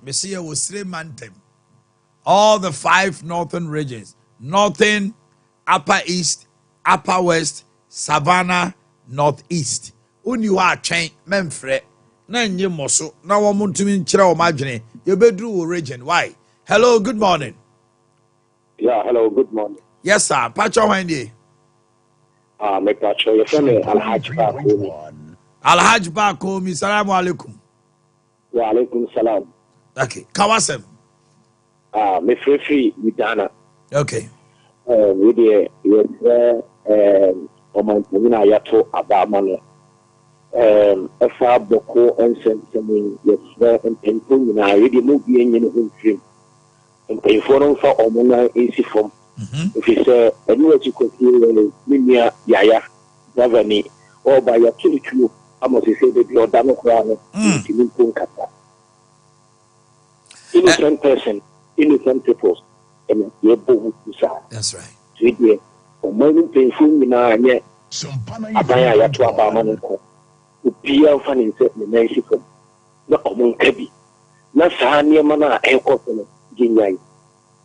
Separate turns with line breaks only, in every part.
Messiah was 3 mantem. All the 5 northern regions. Northern, Upper East, Upper West, Savannah, Northeast. Uni wa train, memfre. Na nye moso. Na wa muntumi nchira o madwene. You bedru region. Why? Hello, good morning.
Yeah, hello, good morning.
Yes, sir. Pacho Wendy.
Me Pacho, your friend Alhaji Bako.
Alhaji Bako, Assalamu alaikum.
Wa alaikum salam.
Okay. Kawasem.
Me free Midana.
Okay.
We the Omanhene Yaw Abia. Efa Boko ensentemi yes and penpon na ready move be in the film. And pay for Omona easy form. If you say anyway you could hear Minia Yaya Governor or by your two I must say that your Dano Crown innocent person, innocent people, and your both.
That's right.
So morning painful Mina Sompa Abia Yaw Abia Upia fan in set the Mexico. No among Kabi. Na Sahania Mana Airport Ginyai.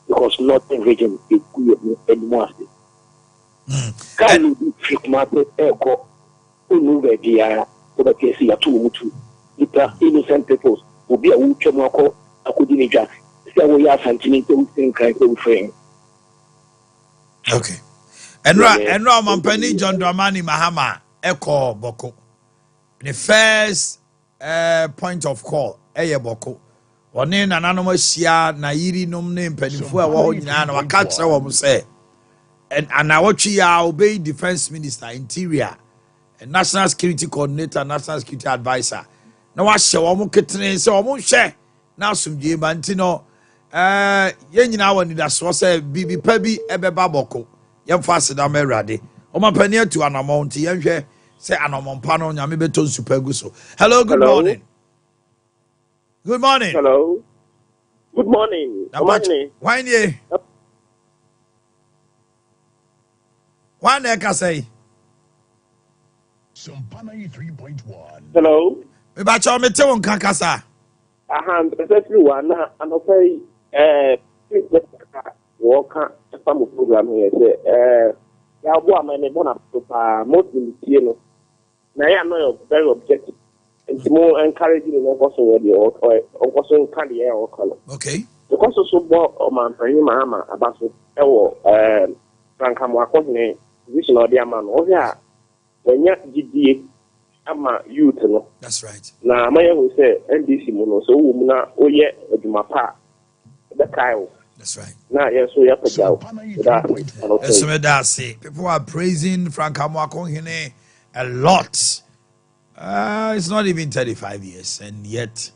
Because northern region is good anymore. Can you be trick market airport? Who move a dear for the case you are too much. Innocent people will be a Uchamako, a Kudinija. So we are sentimental thing kind of frame.
Okay. And Mampani John Dramani Mahama Echo Boko. The first point of call, Boko. One in an anonymous shia, Nairi nom name, Penifua, Wahina, or catch our say. And I watch ya obey Defense Minister, Interior, and National Security Coordinator, National Security Advisor. Now, I shall almost get so almost share. Now, some Jimantino, Yen now, and that's what say, Bibi Pebby, Ebe Baboko, Yam Faster than Meradi. O my penny to an amount, Yam. Say Anomompano, Yamibeton Superguso. Hello, good morning. Good morning.
Hello. Good morning.
Why ye? One eka say.
Sompa 3.1.
Hello.
Me bacha me te won kankasa.
Exactly one and okay walk some program here say ya bo amane bona pa mostly you know. Now I am not very objective. It's more encouraging than also or also candy or color.
Okay.
Because also bought Omanhene Yaw about Frankam Wakone, vision or the man or yeah. When you GDA, I'm a youth.
That's right.
Now, my will say NDC Mono, so Muna, oh yeah, my pa, the Kyle.
That's right.
Now, yes, we have to go.
That's it. People are praising Frankam Wakone a lot. It's not even 35 years, and yet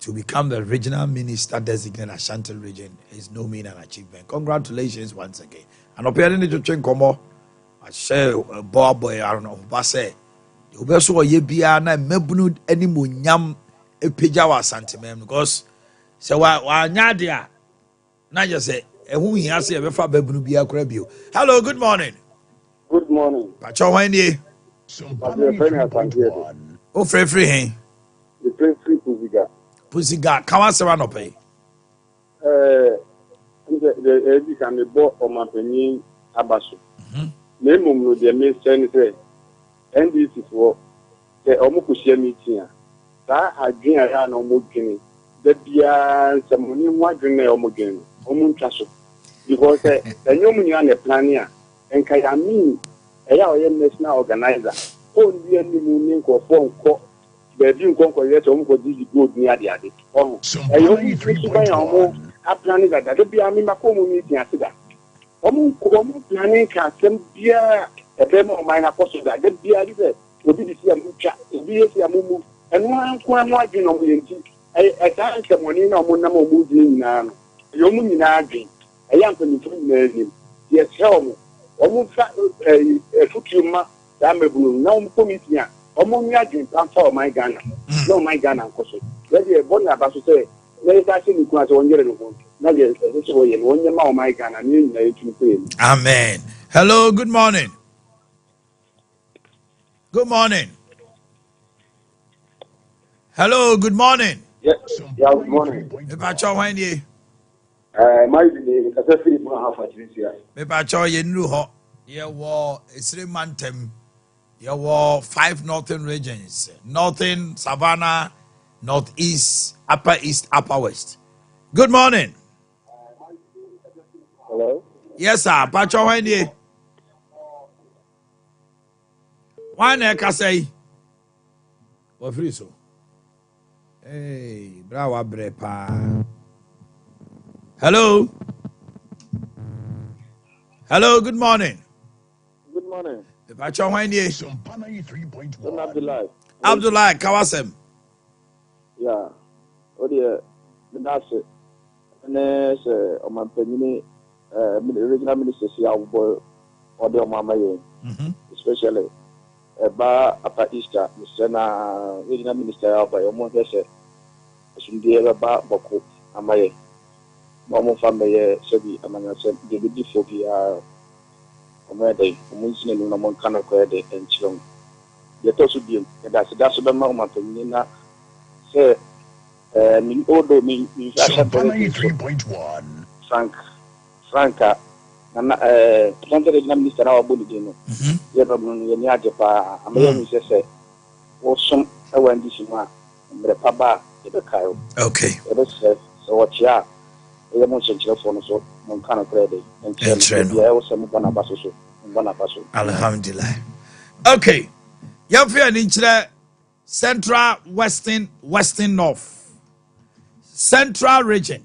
to become the regional minister designated Ashanti region is no mean an achievement. Congratulations once again. And appearing to train Komo, I share a boy, I don't know, Basse. You best so ye be an mebnud any munyam a pijawa sentiment because so why Nadia? Nadia say, who he has a befa bebnu be a crabio. Hello, good morning.
Good morning.
Pacho Wendy. Oh, free, hey.
The Prince
Pusiga, come on, Serrano pay.
The can be bought from Omanhene Abasu. Name of the minister say, and this is what the Omukushia meeting. That I drink around Omugini. The Bia, some money, what drink Omugan, Omuntraso. Because the Yomunian planner and Kayami. I am national organizer. Oh, the only moving for phone call. The view conquer some for this good near the attic. Oh, I only 3.1. I planning that there be a community after that. Planning can send beer a demo of mine apostle that get beer will be the mucha, be a move, and one watching on the I can't come on in on number moving now. Yomun in Agri. I am from the yes, home. Almost a Fukuma, Damebu, no committee, almost in transfer my Ghana, no my Ghana, Let a bonnet about to say, let us actually class 1 year ago. Not yet, this way, and 1 year more my Ghana,
Amen. Hello, good morning. Good morning. Hello, good morning.
Yeah, good morning.
Me pa cho hwan nie.
My name is Philip Half at this year.
Me pa cho ye nru ho. Ye wo Esre Mantem. Ye wo 5 northern regions. Northern, Savannah, Northeast, Upper East, Upper West. Good morning.
Hello?
Yes, sir. Pa cho hwan nie. Wan e ka say. Wo free so. Hey, bravo brepa. Hello. Hello, good morning.
Good morning.
If I show when you
Sompa 93.1.
Abdullah.
Abdullah Kawasem.
Yeah. Oh dear. That's it. And there's Omanhene regional ministers here or the Omama, especially about Upper Easter, Mr. Regional Minister by Omanhene. Some dear about Boko Amaye. Normal family, Sebi, among us, the Bidifobia. Omede, Omunsin and Namon Kanako and Chilong. Yet also be that's the Omanhene na say min odo min
Sompa 93.1.
Franca and planted minister now bully no. Yet on Yajapa, American say or some when this man Paba the Kyle.
Okay.
So what ya a motion for so Moncano credit and train. I was some Bonabasso.
Alhamdulillah. Okay. Yafia Ninchre Central, Western North. Central region.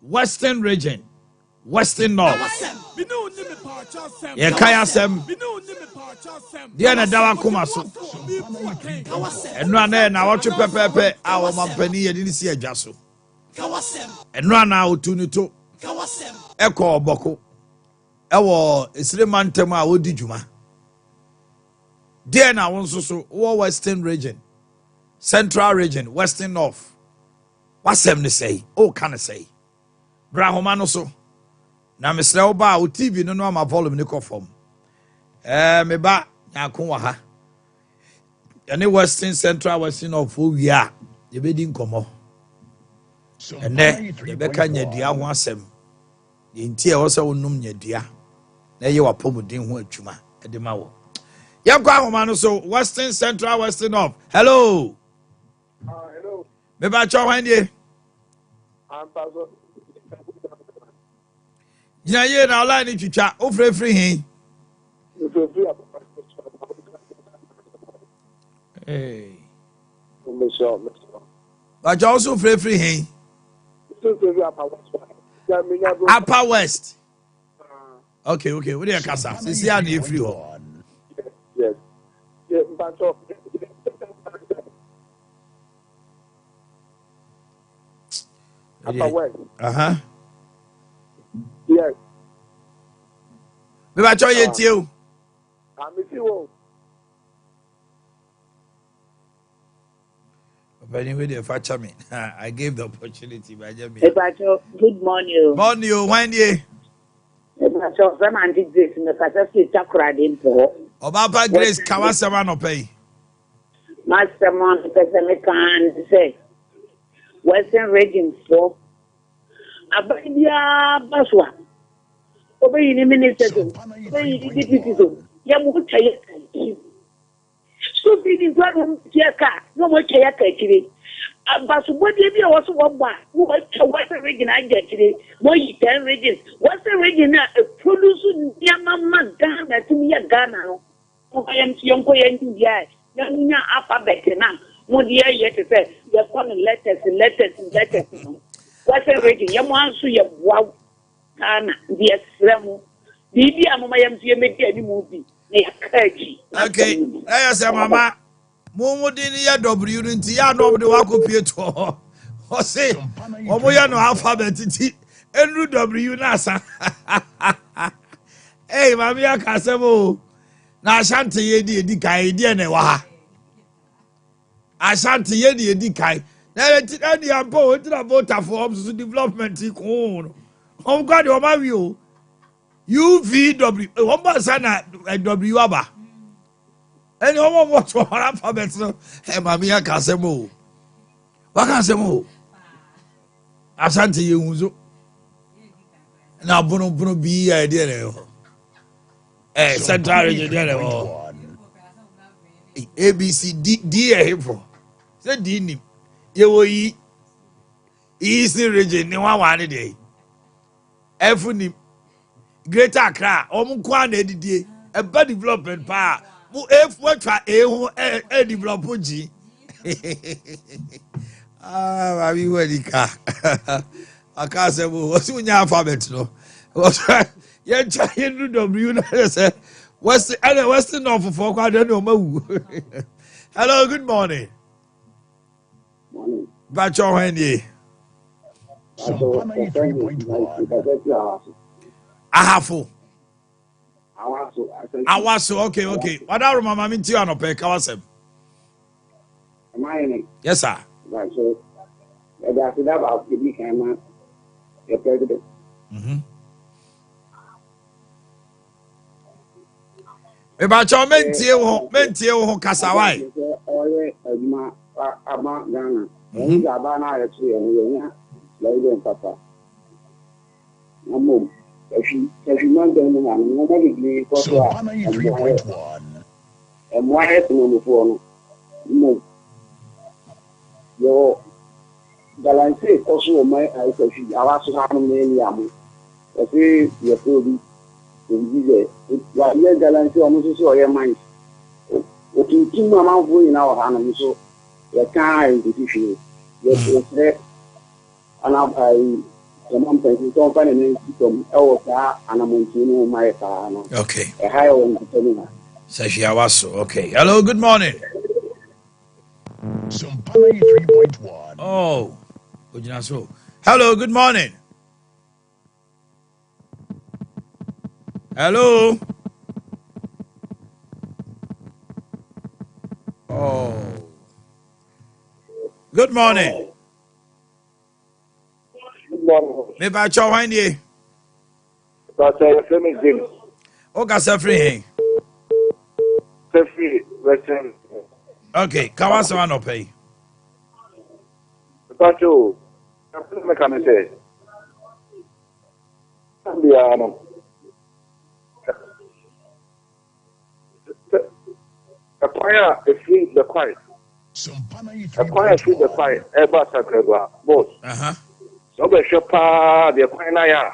Western region. Western North. Yekayasem. Diana Dawa Kumasu. And run na watch pepe our mampani and didn't see a jasso. And run out to Nito. Echo Boko. Ewo Esre Mantem a wodi djuma. There na won so Western region, Central region, Western North. What sem ne say? Oh, can I say? Bra homa no so. Na mesre oba o TV no ma volume ne kofom. Me ba nyakon wa ha. Ene Western Central Western North o wia. Ye be di nkomo. Ene ye be ka nyadua ho asem. Ye ntie e wo se wonum nyadua. Na ye wa pomodin ho atwuma. E de ma wo. So Western Central Western North. Hello.
Hello.
Me ba cho hwan die.
I'm Pastor.
Jina ye na online ni twitwa. O free hin. Hey. But you also free hin. Upper West. Okay. What do you kasa? Sisi ya ni free ho.
Yes. Yeah, but Upper West. Yes.
Me ba cho ye tie. I gave the opportunity by Jimmy.
Good morning.
Morning, when ye. Obapa Grace Kawasama no pay.
Master Mon can say Western region for Abia Baswa. Obey in a minute. So big is one no more Kayaka. But what did you also want? Western region I get today? More you 10 regions. Western region producing Yamama Ghana to me a Ghana. I am young boy and India. Young alphabet now. More dear yet to say, you're calling letters. Western region, Yamansu, your wow, Ghana, the Extremo. Didi Amayam to make any movie.
Okay, I say, Mama. Mumudini ya W nti ya no de wakopie to. O say, omo ya no alphabet ti enu W na asa. Hey, mami ya kasemo. Na Ashanti ye di kai die na wa ha. Ashanti ye di kai. Na ti ani ampo o ti na voter for development ko. Hom God o ma wi o. UVW. Hom ba sana W aba. And you want to alphabet, so Mamia Casemo. What can say more? Asante Yehuzo. Now, Bono be idea. Central region there. ABC D April. Say D name. You Eastern region, no one day. Every Greater Accra, Omukwan Edidie, a bad development power. Mu F what try a develop G. Ah, I mean, where the car. I can't say, what's in your alphabet? No, what's right? You're trying to do W. What's the north of folk? I don't know. Hello, good morning.
Morning.
Batch your hand.
Sompa 93.1.
Ahafo.
Awaso.
Okay. What are Mama Minti on a pay? Kawasem.
Omanhene.
Yes, sir.
Right, so that's about the big man, the president.
About your mentie ho kasawai.
Oye, ama Ghana. And Abana actually, and Lady Papa. No, if you remember, nobody goes
Sompa 93.1.
and why has no before? No. Your balance also my I was many amu. I say you're probably in like your balance almost so your mind. Okay, two amount in our hand, so you can't decision. Yes, and I someone don't find an income or and I'm on my car.
Okay.
A higher one to terminal.
Sashiawaso. Okay. Hello, good morning.
Sompa 93.1.
Oh, Ojinaso. Hello, good morning. Hello. Oh. Good morning.
Good morning.
Me ba cho hwan die.
But famous James.
O ka safri.
Safety Western.
Okay, kawasa wa no pay.
But you, I can say. Acquire a free the quiet.
Sompa
Acquire free the
93.1.
quiet. Ever Sacreba. Both. So the shopper, the acquire.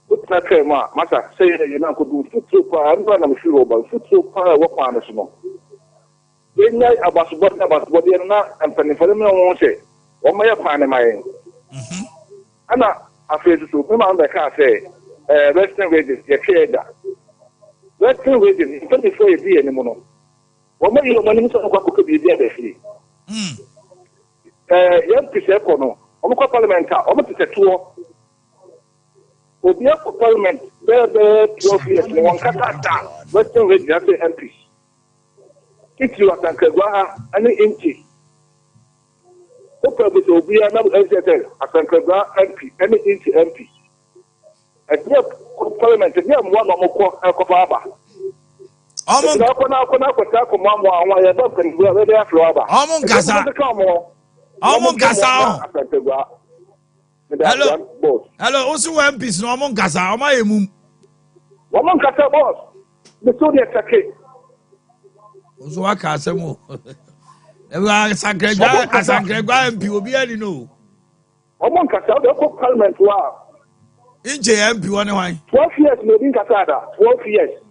Put that crema, Massa, say that you now could do foot super. I'm going to feel about foot super. What one is more? Then I about what you're not and penny for them. Won't say. What may I find my I'm not afraid to come on the car say, Western wages, your trader. Western wages, 24 years anymore. What may you money to could be there? Young Piscono, Omo Parliament, almost a tour. With the Parliament, there 12 years, one Catata, Western wages, MP. If you are Tankagua, any inch. Open with Obi and SSL, a Tankagua MP, any inch MP. At the Parliament, again, one of more Alcobaba.
Omon kasa. Hello, also one piece no omon kasa, oma emum.
Omon kasa boss. The Sonia Take.
Oso aka asemo. Ewa sankregwa MP obi ani no.
Omon kasa the Parliament wa.
Inje MP one wan.
12 years no bin kasa da. 12 years.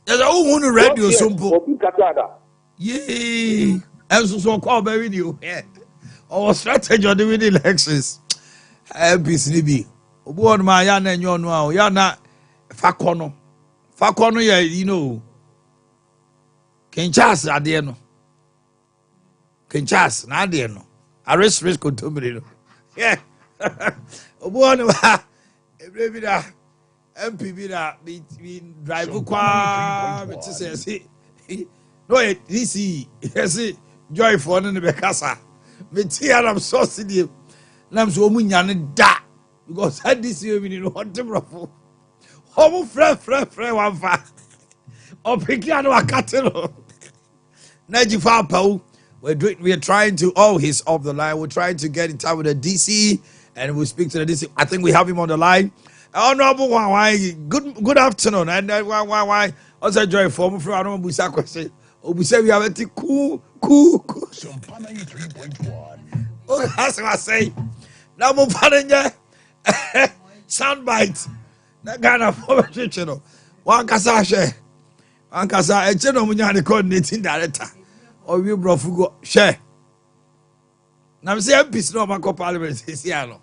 There's a who radio Sompo.
Bin kasa da.
Yee. Enso so call be video. Our strategy on the winning elections. MPs ni bi. Obu on ma ya na enyo no a ya na fakono. Fakono ya you know. Kenchas ade no. Kenchas na ade no. Arrest risk contumely no. Yeah. Obu on ma ebre bi da MP bi da bi drive kwa me say no DC yes joy for no be kasa. Me tia am so sidie. Nam so omunya ne da because that this year we need what brofo. Omu frɛ wan fa. Opiki anu akatelo. Na jifa pawu. We are trying to. Oh, he's off the line. We're trying to get in touch with the DC, and we'll speak to the DC. I think we have him on the line. Honorable why? Good afternoon. And why? Also join for from Honorable Busa question. Obusa we have a cool.
Sompa 93.1.
Oh, that's what I say. Now mo parenya soundbite. That kind of information. One kasa share. One kasa. E cheno munya the coordinating director. Or we brofugo share. Now say MPs no ma parliament is here no.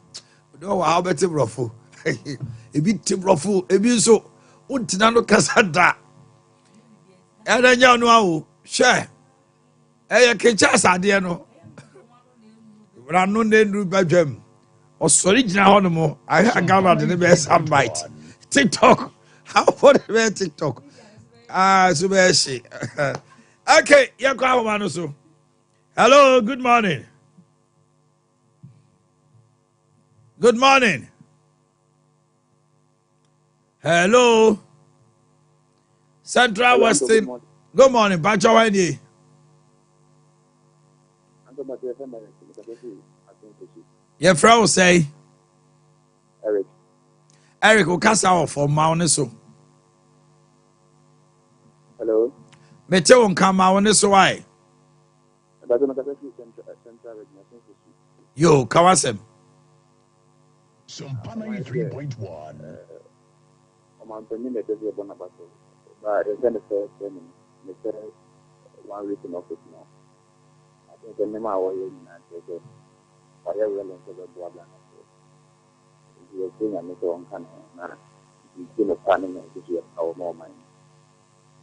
No how better brofu. Ebi brofu, ebi so untina no kasa da. Eda nya no awo share. Eh kecha asade no. Ranu ndu badwam. Osori gina ho no mo. I got the best soundbite. TikTok. How for the TikTok? So be she. Okay, you go on so. Hello, good morning. Good morning. Hello. Central Western. Good morning. Bacho Wendy. Your friend will say Eric will cast out for Mount so.
Hello.
Mete won come out so why? Yo, Kawasem.
Sompa 93.1.
Omanhene but the first 1 week in office now. I think the name I was in I have well into the Boakye. You are saying I'm not on Canada. You still a planning and you have our more mind.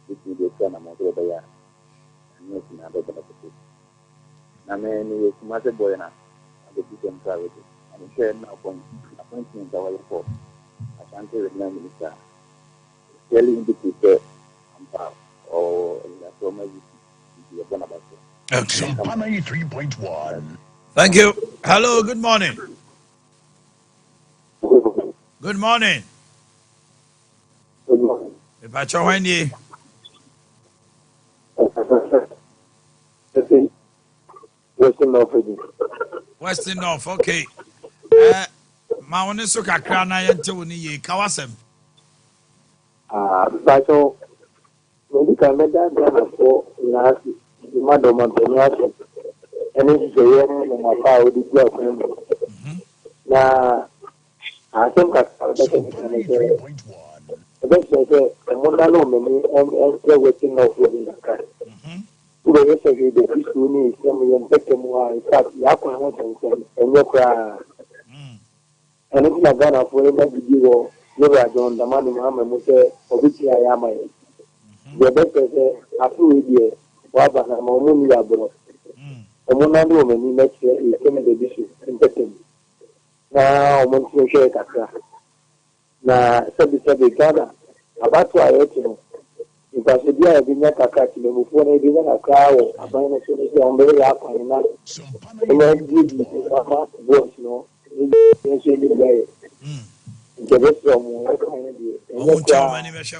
This will be a kind of motor by and making other benefits. Now, man, you must have boy now. The people private and share now appointment our report. I can't remember minister. Telling the people or that's what maybe you're going about.
Sompa 93.1.
Thank you. Hello, good morning. Good morning.
Good morning.
Bacho Wendy. Western North, okay. Ma wone so kakra na yente woni ye Kawasem.
Bacho, maybe can make that for last Madam Antonio. And it's a year and my power with the now, I think
Sompa 93.1.
the Mondalo many and working off within the car. The rest of the people need some young victim who are in fact Yakon and your cry. And it's not gonna for every you never done the money Mamma will say, of which I am. The better say, I feel it, Baba, and Momunia bro. And one other woman he makes is coming the dishes in the now, Monsieur Shaka. Now, said Ghana. About why I because the idea of being a cat before they didn't a cow, a minus on very up and not. And I give you a voice, no.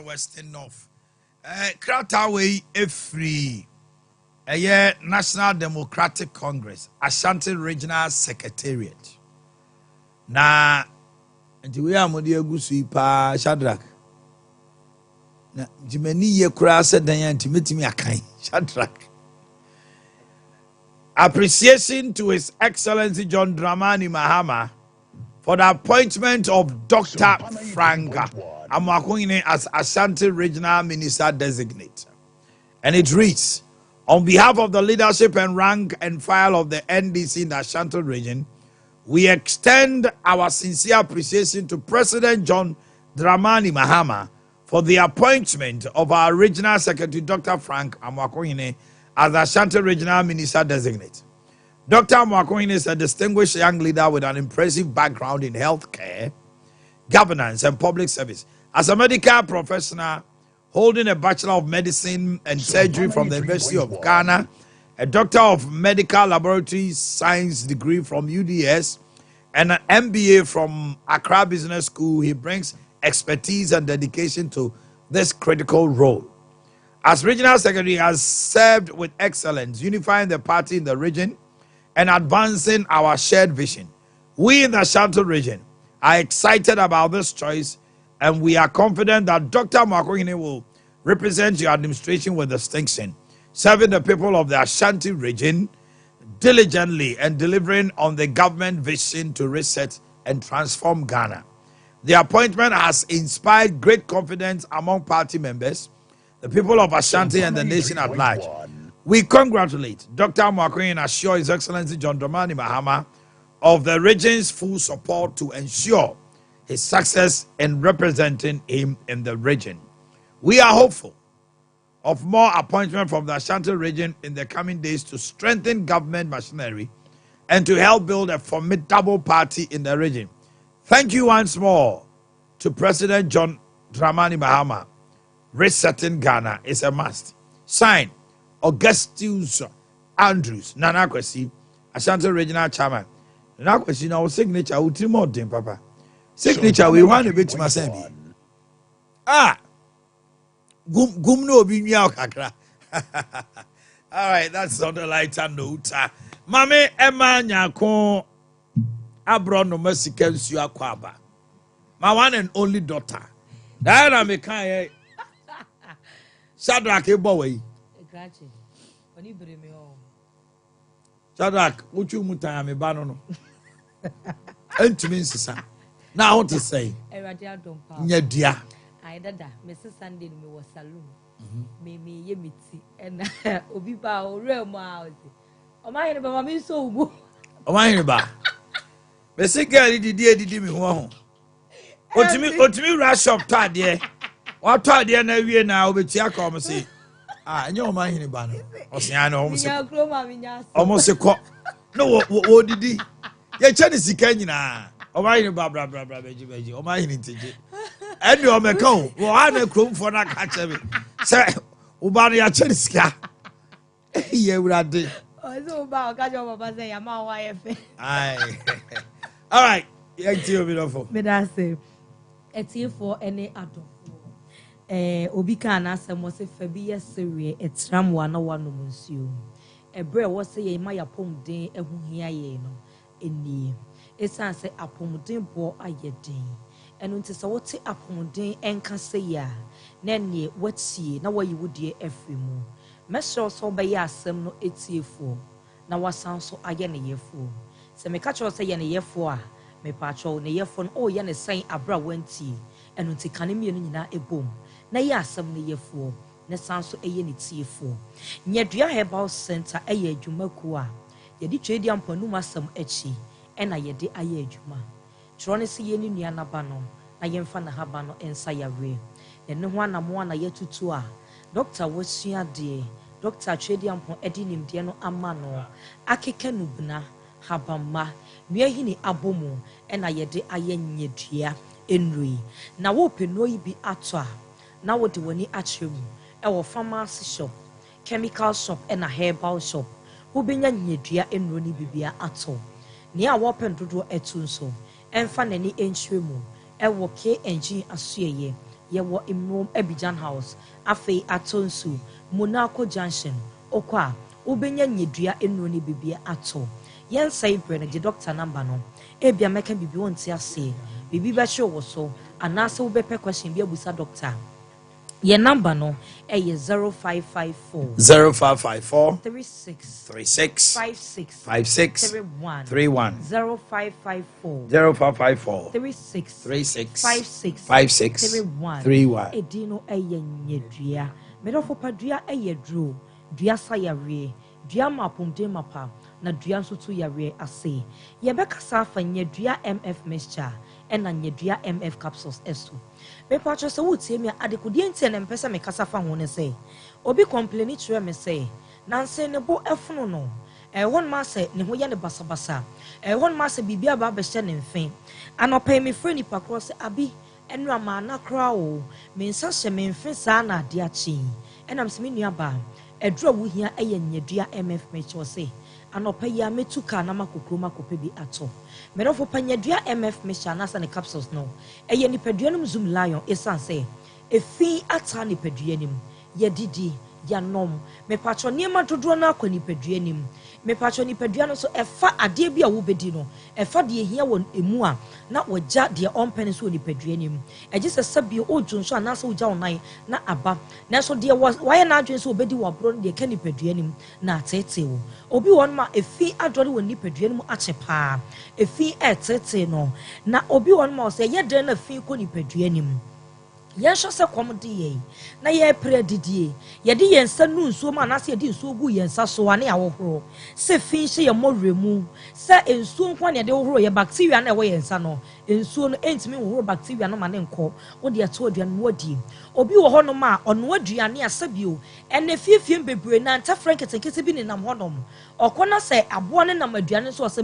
Western North. Krataway free. National Democratic Congress, Ashanti Regional Secretariat. Na nti we amodi agusu pa Shadrach. Na jimani ye kura se dan nti metimi akan Shadrach. Appreciation to His Excellency John Dramani Mahama for the appointment of Dr. Frank Amoakohene as Ashanti Regional Minister Designate. And it reads, on behalf of the leadership and rank and file of the NDC in the Ashanti region, we extend our sincere appreciation to President John Dramani Mahama for the appointment of our Regional Secretary, Dr. Frank Amoakohene, as the Ashanti Regional Minister Designate. Dr. Amoakohene is a distinguished young leader with an impressive background in healthcare, governance, and public service. As a medical professional, holding a Bachelor of Medicine and Surgery from the University of Ghana, a Doctor of Medical Laboratory Science degree from UDS, and an MBA from Accra Business School, he brings expertise and dedication to this critical role. As regional secretary, he has served with excellence, unifying the party in the region and advancing our shared vision. We in the Ashanti region are excited about this choice, and we are confident that Dr. Omanhene will represent your administration with distinction, serving the people of the Ashanti region diligently and delivering on the government vision to reset and transform Ghana. The appointment has inspired great confidence among party members, the people of Ashanti, and the nation at large. We congratulate Dr. Omanhene and assure His Excellency John Dramani Mahama of the region's full support to ensure his success in representing him in the region. We are hopeful of more appointment from the Ashanti region in the coming days to strengthen government machinery and to help build a formidable party in the region. Thank you once more to President John Dramani Mahama. Resetting Ghana is a must. Signed, Augustus Andrews, Nana Kwesi, Ashanti Regional Chairman. Nana Kwesi, now signature, we more than Papa. Signature, we want a bit to myself. Gum no be kakra. All right, that's on the lighter note. Mame Emma Nyako Abro no Mexican Suakwaba. My one and only daughter. Diana Mekaya Shadrach Ebowe. Shadrach, what you muta me banono. And to me, sister. Now what to say? Nya dia.
I dada, Mrs. Sunday me was saloon. Me yemiti and obi ba o real ma. Omanhene ba me so go.
Omanhene ba. Me say girl didi me ho. Otimi rush up to ade. What to ade na wie na obetia ka o me say. Enye Omanhene ba no. Osia no o me say.
Nya kro ma me nya.
O me say ko. No wo didi. Ye che ni sika nyina. Omanhene ba bra beji. Omanhene tije. And you are my cow. Well, I come for that catch me. Say, Ubari, I change scar. Yeah, we are doing.
Oh, so about catch your papa say, I'm my wife.
Aye. All right. Yeah, you beautiful.
But I say, it's here for any adult. Obika na se mo se fabi yesere etram wa na wa no monsieur. Ebre wo se ye ma yapom den ehu hia ye no. Eni. Esan se apom den bo ayeden. And until so what upon day and can say ya, Nanny, what see, now what you would dear every moon. Measure so by ya some no 8 year 4. Now what sounds so again a year 4. So me catch or say a year 4. Me patrol, a year 4, oh, yan is saying abra went tea, and until canning a boom. Na ya some year 4. Ne sounds so a yenny tea 4. Yet ya herbal center a year jumakua. Yedi tradium ponuma some etchy, and I yedi a year juma. Trone si yeni nuana bano na yemfa na habano ensa yawe ene ho anamo na yetutu a doctor wasua de doctor twedi ampon edi nimde no ama no akeka nubna habamma nuahini abomu ena yede ayanyedua enrui na wo peno yi bi ato a na wo de woni akyeremu e wo pharmacy shop chemical shop ena herbal shop wo benya nyedua enro ni bibia ato ne a wo pen dodo etunso enfa nani enhwemu ewo KNG asuye ye wo imrom Abidjan House afei atonsu Monaco Junction okwa ubenya nyedua enro ni bibia ato yensa ibre na the doctor number no ebia meka bibi wonti ase bibi ba hwe wo so anase wo bepe question bia busa doctor ye number no eye 0554 36 56 31 0554 36 56 31 edino eye nyedua medofo padua eye dro dua sayare dua mapomde mapa na dua nso to yare ase ye beka safa nyedua MF mixture ena nyedua MF capsules eso me patcho so wutie me adekudie ntie na mpesa me kasa fa ho ne say obi complain tire me say nanse ne bo efuno no won ma say ne ho ye ne basabasa won ma say bibia ba be hye ne mfen anopa me frɛ nipa cross abi enu ama na kra o me nsa hye me mfen sa na ade achi enam se me nua ba edro wo hia eye nyedua MF mixture say anopa ya metuka na makokroma kope bi ato merofo panyadua MF mixture na sa ne capsules no eye nipadua num zoom lion esan say efi ata nipadua nim yɛdidi yɛnom mepatro nneɛma dodoɔ no akɔ nipadua nim mepatro nipadua no so ɛfa adeɛ bi a wobɛdi no ɛfa deɛ hia wɔ emu a na wɔgya deɛ ɔmpɛne so wɔ nipadua nim ɛgye sɛ sɛbio ɔdwo nso anaasɛ wogya wo nan na aba nanso deɛ wayɛ n'adwene sɛ wobɛdi wɔ aborɔ no deɛ ka nipadua nim na ateetee wo obi wɔ no ma ɛfi adɔre wɔ nipadua no mu akye paa ɛfi ɛteetee no na obi wɔ no ma ɔsɛ ɛyɛ dɛn na ɛfi kɔ nipadua nim yɛnhwɛ sɛ kɔm de yɛn na yɛpere didie yɛde yɛn nsa nu nsuo mu anaasɛ yɛde nsuo gu yɛn nsa so ane ahohoro sɛ fi hyɛ yɛn mmɔwerɛ mu sɛ nsuo nko na yɛde hohoro yɛ bacteria na ɛwɔ yɛn nsa no nsuo no ɛntumi hohoro bacteria no ma ne nkɔ wode ɛto aduane no wadie obi wɔ hɔnom a ɔno aduane a sɛbio ɛnɛ fiefie bebree na ntɛfrɛ nketenkete bi nenam hɔnom ɔkɔ na sɛ aboa ne nam aduane so ɔsɛ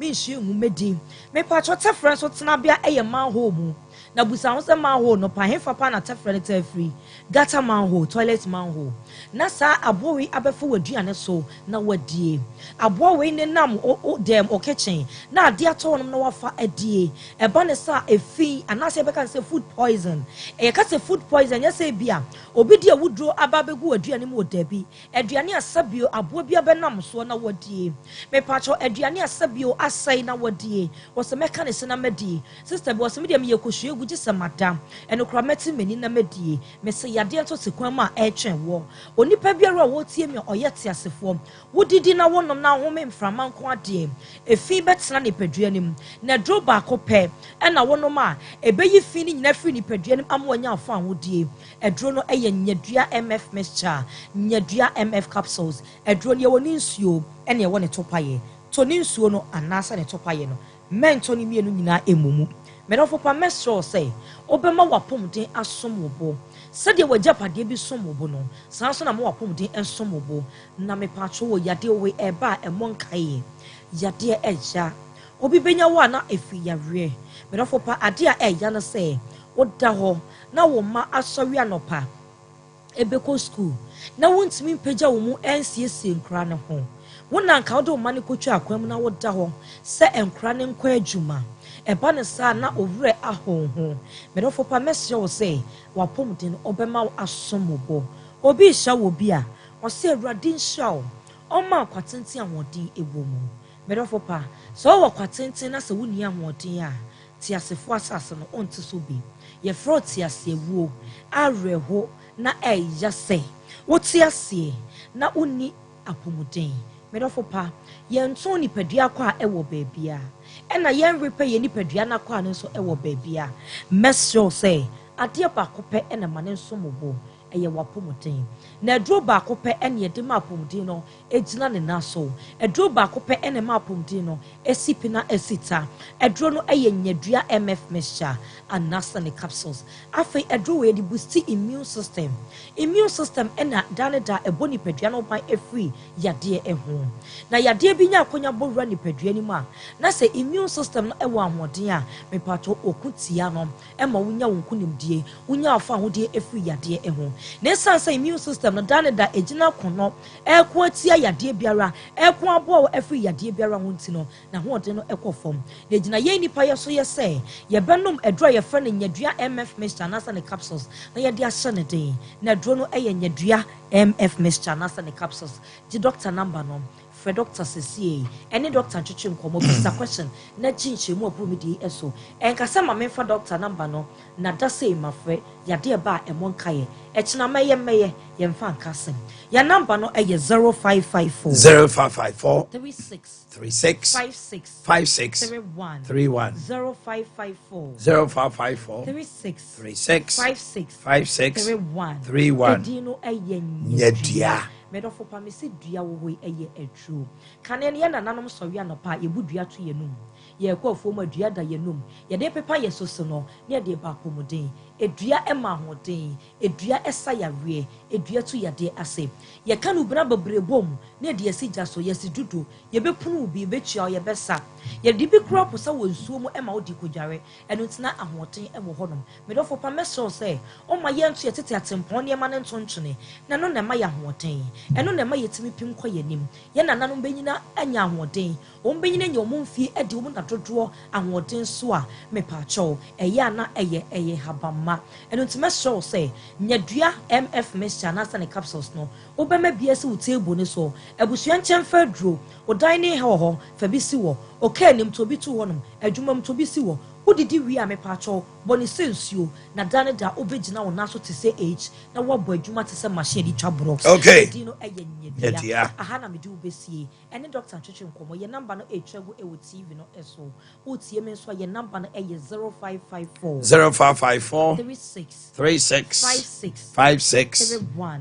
menhyia ngu mɛdi mepatwɔ tɛfrɛ nso tenabea ɛyɛ manhole mu na busa ho sɛ manhole no pa hefa pa na tɛfrɛ ne tɛfiri gutter manhole toilet manhole na saa aboa wei abɛfa w'aduane so na wadie aboa wei ne nam dɛm o kitchen na ade atɔ no na wafa adie ɛba ne sa efi anaasɛ ɛbɛka sɛ food poison ɛyɛ ka sɛ food poison nyɛ sɛ bia obi di awuduro aba bɛgu aduane mu odabi aduane asabio aboa bi abɛnam so na wadie mepatwɔ aduane asabio asɛe na wadie wɔsɛ mɛka ne se na madie sister bi wɔsɛ me deɛ meyɛ kɔhwie gu gye sɛ madam ɛno kora mɛte m'ani na madie mesɛ yadeɛ nto se kwan mu a ɛtwɛn wɔ onipa biara a wɔtie mi ɔyɛ te asefoɔ wodidi na wɔnom na home mframa nko adeɛ efi bɛtena nipadua nim na duro baako pɛ ɛna wɔnom a ɛbɛyi fi ne nyina firi nipadua nim ama wɔnya afɔ ahodie ɛduro no ɛyɛ nyadua mf mixture nyadua mf capsules ɛduro no yɛwɔ ne nsuo ɛna ɛwɔ ne topayɛ to ne nsuo no anaasɛ ne topayɛ no mɛntɔ ne mmienu nyinaa ɛmumu mɛdɔfo pa mɛsrɛ sɛ wobɛma wapɔmden asom wo bo sɛdeɛ wagya padeɛ bi som wo bo no saa nso na ma wapɔmden nsom wo bo na mepatwo wɔ yadeɛ wei ɛba a ɛmmɔ nkaeɛ yadeɛ ɛgya obi bɛnya wo a na ɛfiri yareɛ mɛdɔfo pa adeɛ a ɛgya no sɛ woda hɔ na wo ma asɔre anɔpa ɛbɛkɔ school na wontumi mpagya wo mu ɛnsiesie nkora ne ho wonanka wode wo ma ne kɔtwa akwan mu na woda hɔ sɛ nkora ne nkɔ adwuma ɛba ne saa na owurɛ ahonho mɛdɔfo pa mɛsrɛ wo sɛ wapɔmden ɔbɛma wo asom wo bo obi hyɛ wo bi a ɔsɛ awurade nhyira wo ɔma kwatenten ahoɔden ɛwɔ mu mɛdɔfo pa sɛ ɔwɔ kwatenten na sɛ wonni ahoɔden a tiasefo asase no ɔnte so bi yɛfrɛ tiasewuo awerɛho na ɛyɛ sɛ wote aseɛ na wonni apɔmuden mɛdɔfo pa yɛnto nipadua kɔ a ɛwɔ baabia ɛna yɛn repɛ yɛ nipadua no akɔ a no nso ɛwɔ baabia mɛsrɛ sɛ adeɛ baako pɛ ɛna ma ne nso mɔbɔ ɛyɛ wapɔmuden na aduro baako pɛ ɛna yɛde ma apɔmuden no ɛgyina ne nan so aduro baako pɛ ɛna ma apɔmuden no ɛsi pina ɛsi ta aduro no ɛyɛ nyadua mf mixture anaasɛ ne capsules afei aduro wɔ yɛde boost immune system ɛna dane da ɛbɔ nipadua no ban ɛfiri yadeɛ ɛho na yadeɛ bi nya akonya bɔwura nipadua no mu a na sɛ immune system no ɛwɔ ahoɔden a mepatɔ oku tia no ɛma wonya wo nkonimdie wonya afa ahodie ɛfiri yadeɛ ɛho na ɛsan sɛ immune system no dane da ɛgyina kono ɛko atia yadeɛ biara ɛko aboa wɔ ɛfiri yadeɛ biara ho nti no na hoɔden no ɛkɔ fam na ɛgyina yɛn nipa yɛ so yɛ sɛ yɛbɛnom aduro a yɛfrɛ no nyadua mf mixture anaasɛ ne capsules na yɛde ahyɛ ne den na aduro no ɛyɛ nyadua mf mixture anaasɛ ne capsules gye doctor number no fɛ doctor sesie ɛne doctor ntwetwe nkɔmmɔ bisa question na gye nhyɛmu a promedi ɛso ɛnkasɛ ma memfa doctor number no na da sɛ mafrɛ yadeɛ ba a ɛmmɔ nkaeɛ ɛkyena mɛyɛ yɛmfa nkasɛm yɛ number no ɛyɛ 0554 36 56 31 0554 36 56 31 edino ɛyɛ nyadua mɛdɔfo pa me sɛ dua wo hoi ɛyɛ aduro kane ne yɛ nananom sɔre anɔpa a yɛbu dua to yɛnum yɛkɔ afuom adua da yɛnum yɛde pepa yɛ so so no ne yɛde ba apɔmuden edua ɛma ahoɔden edua ɛsa yareɛ edua to yadeɛ ase yɛka no bra bebree bom ne yɛde yɛsi gya so yɛsi dudu yɛbɛpunu bi yɛbɛtua yɛbɛsa yɛde bi kura posa wɔ nsuo mu ɛma wodi kodware ɛno ntina ahoɔden ɛwɔ hɔnom mɛdɔfo pa mɛsrɛ sɛ ɔma yɛnto yɛtete atempɔn nneɛma ne ntontwene na no na ɛma yɛ ahoɔden ɛno na ɛma yɛtumi pim kɔ yɛnim yɛn nananom bɛnyina anya ahoɔden wɔn bɛnyina nya wɔn mfie ɛde wɔn mu na dodoɔ ahoɔden so a mepakyɛw ɛyɛ ana ɛyɛ habama ɛno nti mɛsrɛ wo sɛ nyadua mf mixture na ne capsules no wobɛma bia sɛ wo table ne so abusua nkyɛn fa duro wo dan ne ha wɔ hɔ fa bi si wɔ okay nim to bi to hɔ nom adwuma m to bi si wɔ wodidi wi a mepakyɛw bɔne sɛ nsuo na dane da wobɛgyina wo naso te sɛ age na woabɔ adwuma te sɛ machine de twa brox di no ɛyɛ nyadua aha na mede wobɛsie ɛne dr twetwe nkɔmmɔ yɛ number no ɛtwa gu ɛwɔ tv no ɛso wotie me nso a yɛ number no ɛyɛ 0554 36 56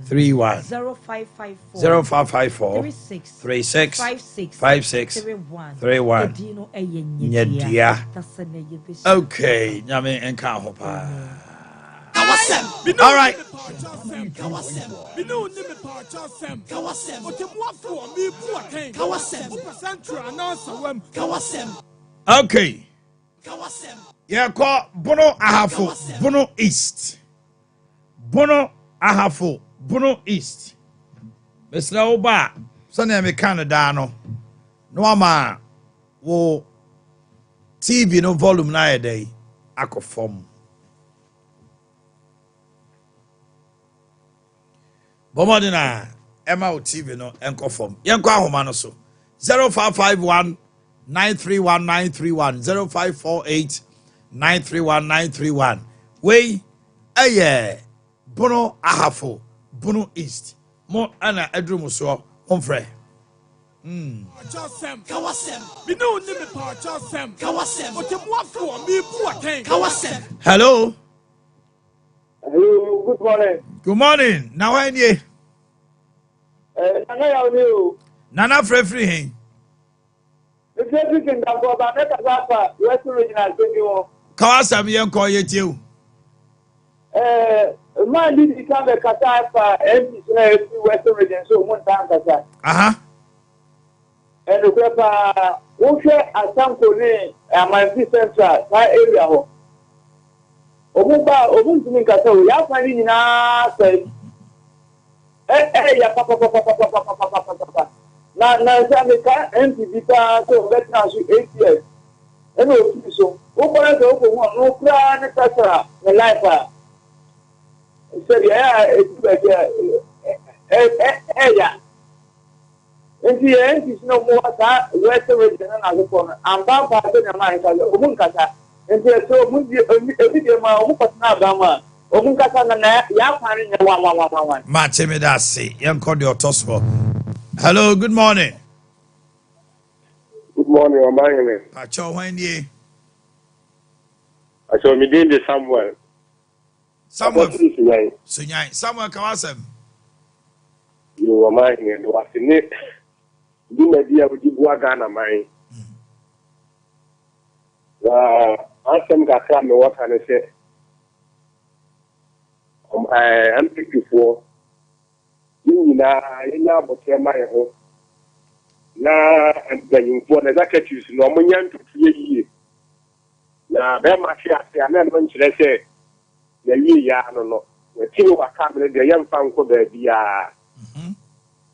31 0554 36 56 31 nyadua. Okay, nyame enka ho pa. All right. Okay. Yeah, call Bono Ahafo, Bono East. Bono Ahafo, Bono East. Mr. Oba, Sunday me Canada no. No ama wo TV no volume na day akofom. Bomodina Emma TV no enkofom. Yenko ahoma no so. 0551 931 931 0548 931 931. We Bono Ahafo, Bono East. Mo ana edrum so omfre. Hello.
Hello, good morning.
Good morning. Now I need
Nana Yaw.
Nana Frefri.
The president of Boakye, Western Regional Studio.
Kawasam Yanko Yetu.
Man did become a Qatar for MP Western Region, so one time Qatar. And the paper, Usher at some colony, my central, my area. Omuba, Omuntumin Qatar, we are finding in our side. Papa. Now, Samika, MP, so let us 8 years. And so, open the open one, no plan, etc. The life. Said, yeah, yeah. And the end is no more that Western region and other corner. I'm bound by the America, Omunkata. And there's so much every my Omunkata, Omunkata, and Yapan, 1.
Matimidasi, young Cordio Tosmo. Hello, good morning.
Good morning, Omanhene.
Pacho, when ye?
I saw me doing the somewhere.
Samuel Samuel Kawasem.
You are mine and was in it. Do my dear with you, Ghana, mine. Ask them that come what can I say? I'm 54. You know, but my home. Now, I'm playing for the Zacchaeus, no money to 3 years. Now, very much, I never say. The year, I don't know. The two are coming, the young fan could be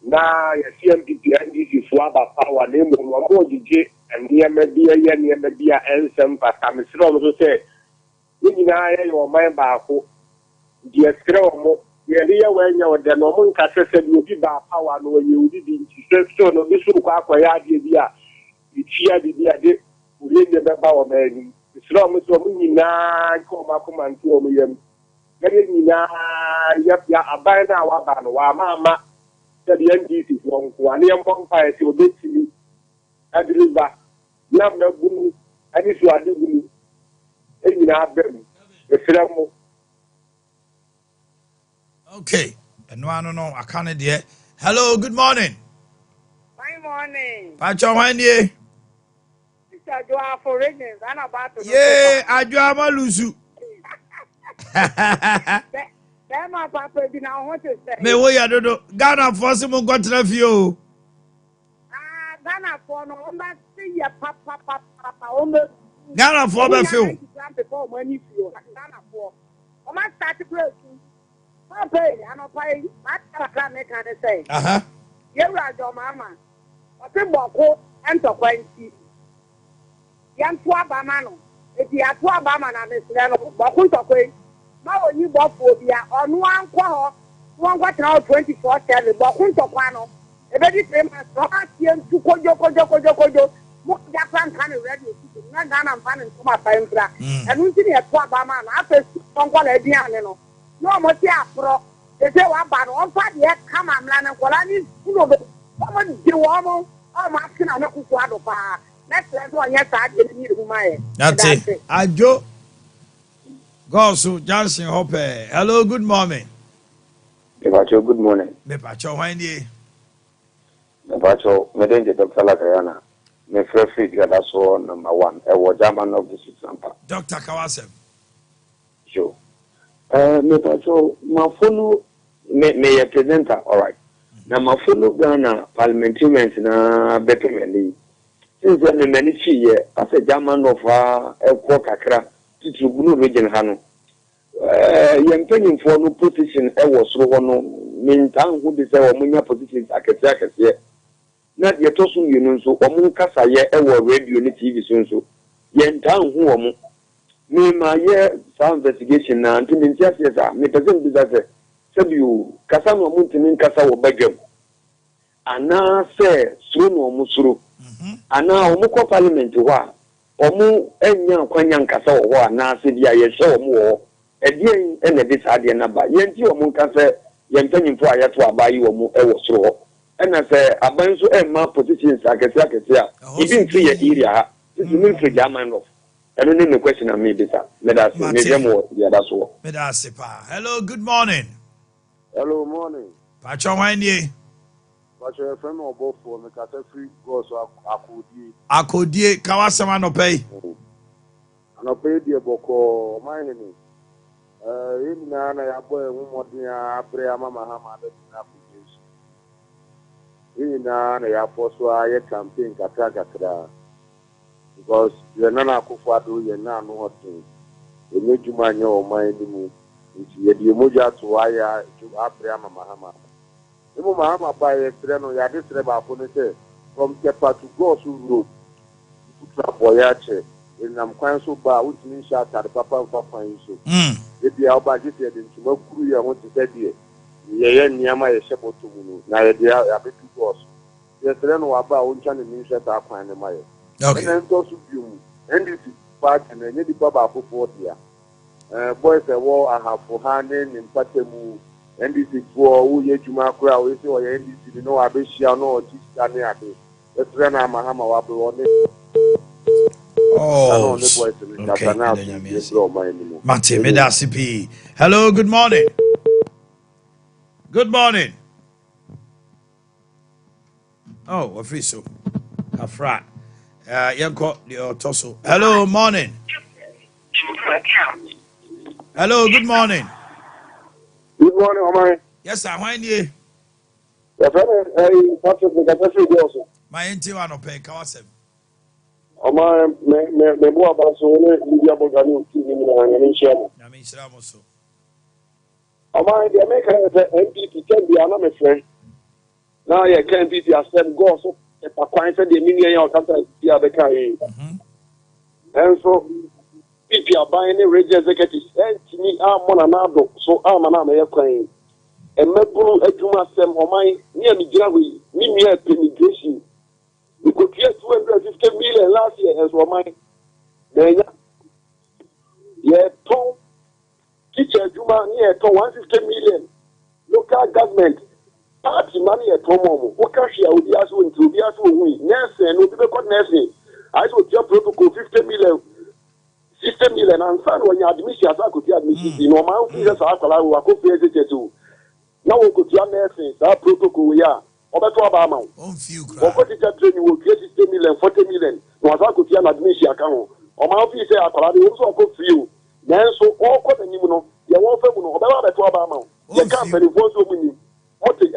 now, you see, MPP for about power, name of one more DJ, and near maybe a year near maybe and some, but I'm strong to say, you know, your mind back, the scrum, the area when you were the normal castle said you give our power, no, you didn't. She said, so no, this will quite the idea. It's here, the idea, we need the power, man. Strong so many na come and to me. Getting na ya abana wa mama. The NDC from one year bonfire to bit to Adriba. Number boom, and if you are doing any them. The film.
Okay, and no, I can't dear. Hello, good morning.
Good morning.
Pacho, when ye?
For regions, I'm about to.
Yeah, I do have a lusu.
That my papa did not want to say.
Me, we are doing Ghana for some got to you.
Ghana for no, but see your papa, almost.
Ghana for the film.
Before when you feel Ghana for. I must start to break. Papa, I'm not paying. I can't make her say. You're right, your mama. I think Boakye and to Yantu abama no. Eti atu abama na mesle no. Bokuntokwe. Ma oni bofo bia onu ankwo ho. Won kwa tra 24/7 bokuntokwa no. Ebedi 3 months no atie ntu kojo. Mo ja plan kan ready to na Ghana mfa ne ntoma pa mfra. Enu nti ne eto abama na afa konkwa na ediane no. No mo ti afro. Ese wa ba no on fa de kama mla na kola ni kuno do. Mo di wo mo. O ma kina na kuku ado pa. Next time on yes I didn't need who my.
That's it. Ajo. Gosu Johnson Hope. Hello, good morning.
Mepacho, good morning.
Mepacho, when ye?
Mepacho, Medenje Dr. Lakayana. Me free that's all number 1. I was German of the Sompa.
Dr. Kawasem.
Sure. Mepacho, my phone me a presenter, all right. Now my phone Ghana parliamentarians na better me. Since then many years as a German of a Kakra to Blue region Hano. Young penny for no position I was so no mean town who desire Munya positions I can say. Not yet also you know so Omunkasa ye ever radio ni TV so yen town who me my year some investigation na until in just yes me present business said you Kasano Muntin Kasa or Begum. And now say soon or Musuru. And now Omuko Parliament wa Omu Enya Kwanyan Kasa or na said ya so more a dear and a disadvantage number. Yenti Omunkasa yen penny for I to buy you or ever so. And I say, I buy so my positions I can say, even 3 years area, this is military German of. I don't need a question on me, this. Let us maybe more, yeah, that's all.
Hello, good morning.
Hello, morning.
Pacho, when ye?
Pacho, friend or both for me, because free goes
Akodi, Kawasama no pay.
And I paid the Boko, Omanhene. In Nana, I boy, one more prayer, Mama Hamada. Na ya poso aye campaign kakra because you na akufado ye na no hotin emejuma nya o man ni mu nti ye die moja to aya ju apre Mahama emu Mahama ba ye tre no ya de tre ba ko ne se from Kepa to go so road to tra boyache enam kwan so ba utini sha tare papa kwan so e bia oba je te de ntuma kuru ya won te se die ye niama ye sheboto mu na ye de abetu goes yes no aba o ncha ne nhwe ta kwan ne maye
okay
and to so biom ndc party na nye di baba afofo dia boys e wo ahafo ha ne mpatemu ndc fo wo ye dwuma akura wo se wo ye ndc no abehia no o ti sta ne ade yes na Mahama wa bro ne
oh Mate Medasipi. Hello, good morning. Good morning. Oh, what free so? Afra. Yanko the Toso. Hello, morning. Hello, good morning.
Good morning, Omar.
Yes, sir. Why you?
Your friend, Patrick, also.
My NT1 no pay Kawasem.
Omar, me boa baso ne Libya Bogani TV na nshia.
Na me shira mo so.
Omar, the American MPP can be another friend. Now you can't be the same go so if I find the million or something the other kind. And so people are buying the region executives and me am another so I'm an American. And me bro ejuma sem o my near me grawe me near immigration. We could get 250 million last year as well my then yeah to teacher juma near to 150 million local government party money at home. What cash you will be asking to be asking we nurse and will be called nursing. I would just protocol 50 million, 60 million, and son when you admission as I could admission. You know, my officers are allowed to pay it too. Now we could have nursing, that protocol we are. Over to Obama. For what is that training will create 60 million, 40 million. No, as I could have admission account. Or my officers are allowed to also go for you. Then so all court and you know, you won't fail no, about to Obama. You can't very force you. What is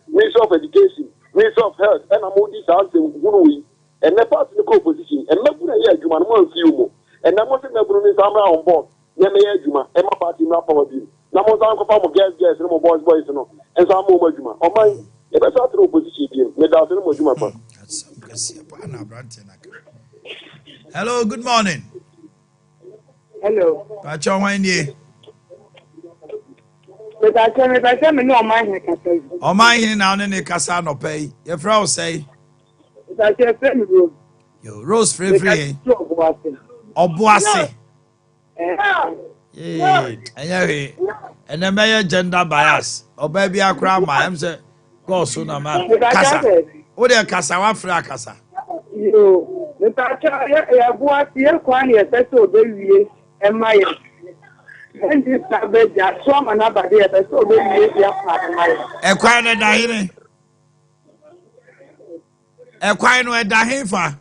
Minister of Education, Minister of Health, and I'm all these answers, and the party in the co-position, and not put a year, Juma, one few, and I'm not saying that Bruno on board, Yamaya Juma, and my party not power bill. Now, I'm going to gas, no boys, and some more Juma. Oh, my, if I start the opposition, without no Juma.
Hello, good morning.
Hello.
Pacho Wanye.
But I tell me no Omanhene kasa.
Omanhene now ne kasa no pay. Your friend say.
But I tell me Rose.
Yo, Rose free.
Boakye.
Obuase.
Yeah.
Yeah. And then may gender bias. Or baby akra ma am say go so na ma kasa. Wo de kasa wa free kasa.
Yo. But I tell ya Boakye kwan ye peso be wie e ma ye. And this sabe ja so ma na ba de peso be wie ya pa ma ye.
E kwan na da hene. E kwan no e da hen fa.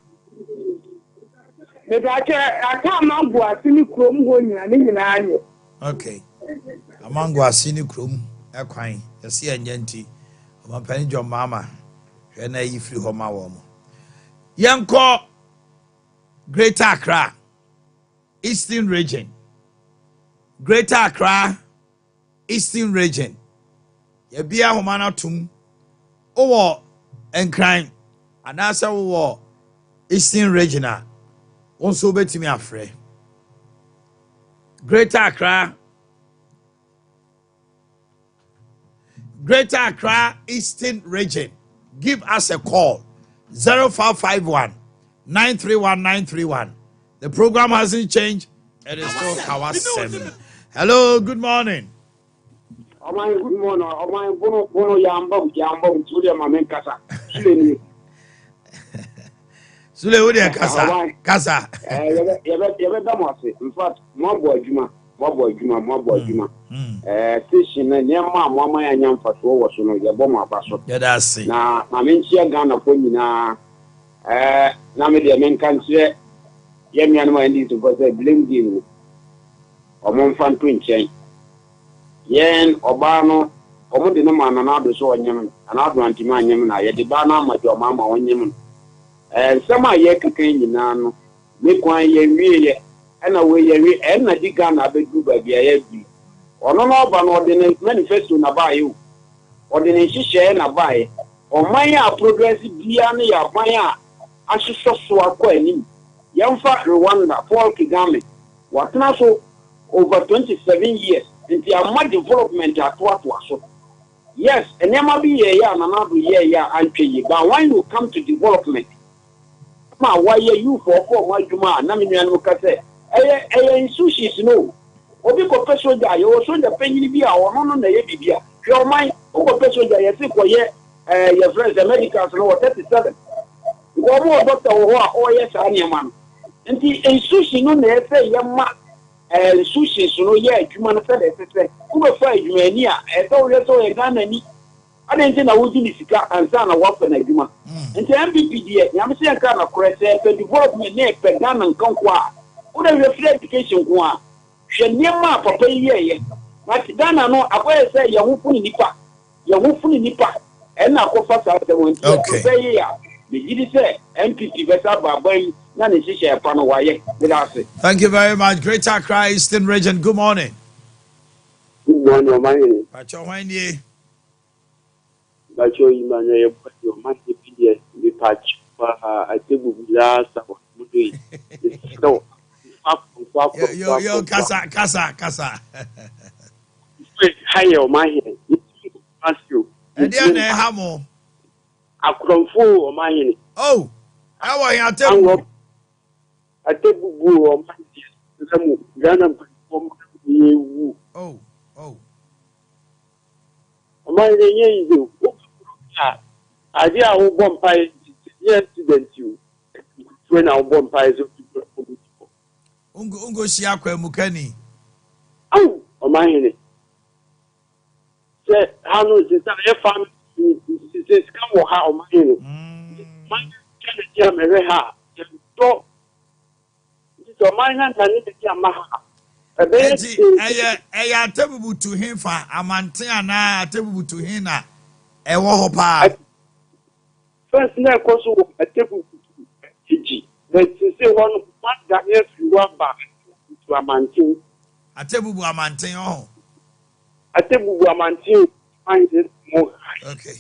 But I can't Boakye ni krom ho nyina ni nyina anye.
Okay. Amango asini krom e kwan. Yesi anya nti. Omampani John Mama. Hwe na yi free homa wo mo. Yanko Greater Accra, Eastern Region. Greater Accra, Eastern Region. Yebia homana tum. Owo enkran. Anasa wo Eastern Region a. Wonso betimi afre. Greater Accra. Greater Accra, Eastern Region. Give us a call. 0551 931 931. The program hasn't changed. It is still Kawasem. Hello, good morning.
Good morning. Bono yamba utuli mamen kasa.
Sule wodi kasa. Kasa.
Yebe damose. In fact, mo bo adwuma. Station na nyama mama ya nyamfa so wo so no yebo mo abaso.
Yeah, that's it.
Na mamen chia Ghana ko nyina na me de men kan che yemi anu andi to go say blame game. Omo mfa nto nchen. Yen oba no omo de no mana na do so onyem anado antima anyem na ye de ba na amajo mama onyem. Sama ye keke nyina no me kwan ye wie na we ye wie na di Ghana bedu ba bia ye bi. Ono no ba no de manifesto na ba ye. O de ne hihye na ba ye. Oman ya progress bia na ya ban a ahyeso so akọ anim. Yemfa Rwanda Paul Kagame watena so over 27 years nti ama development atwa so. Yes, enema bi ye ya na na do ye ya antwe but when you come to development ma why you for adwuma na me nuanu ka say institutions no obi ko peso ja ye o so the penny bi a ono no na ye bibia hwe o man o ko peso ja ye se ko ye your friends the medicals no 37 go mo doctor wo a o ye sa niam no nti institution no na e say ye ma institutions no ye adwuma no se de se ko be fa adwuma ni a e so ye so ye Ghana ni adenti na wudi ni sika ansa na wafa na adwuma nti MPP die nyame se nka na korese pe development na pe Ghana nkanko a wo da we free education ko a hwe niam papa ye na Ghana no akoye se ye ho funi nipa e na akofa sa de won ti pe ye a be gidi se MPP besa baban na ne hihye pa no waye be da se.
Thank you very much. Greater Accra, Eastern Region. Good morning.
Good morning, Omanhene.
Pacho Wanye.
Bacho imanya ye pati man PDS the patch I think we last mudu no
yo kasa
hi Omanhene ask you
Ade na ha mo
akronfo Omanhene
oh how are you tell
atebubu Omanhene samu Ghana platform yewu
oh
Omanhene yewu Ade a wo bompai student you when I bompai so
ungo shi akwa mukani
oh Omanhene say hanu se say family se come wo ha Omanhene man can dia me ha to so man na ni dia ma ha
eye atebubu to him fa amanten ana atebubu to him na ewo ho pa
first na koso atebubu tiji but say one that if you want back to amanten
atebubu amanten oh
atebubu amanten find it more
okay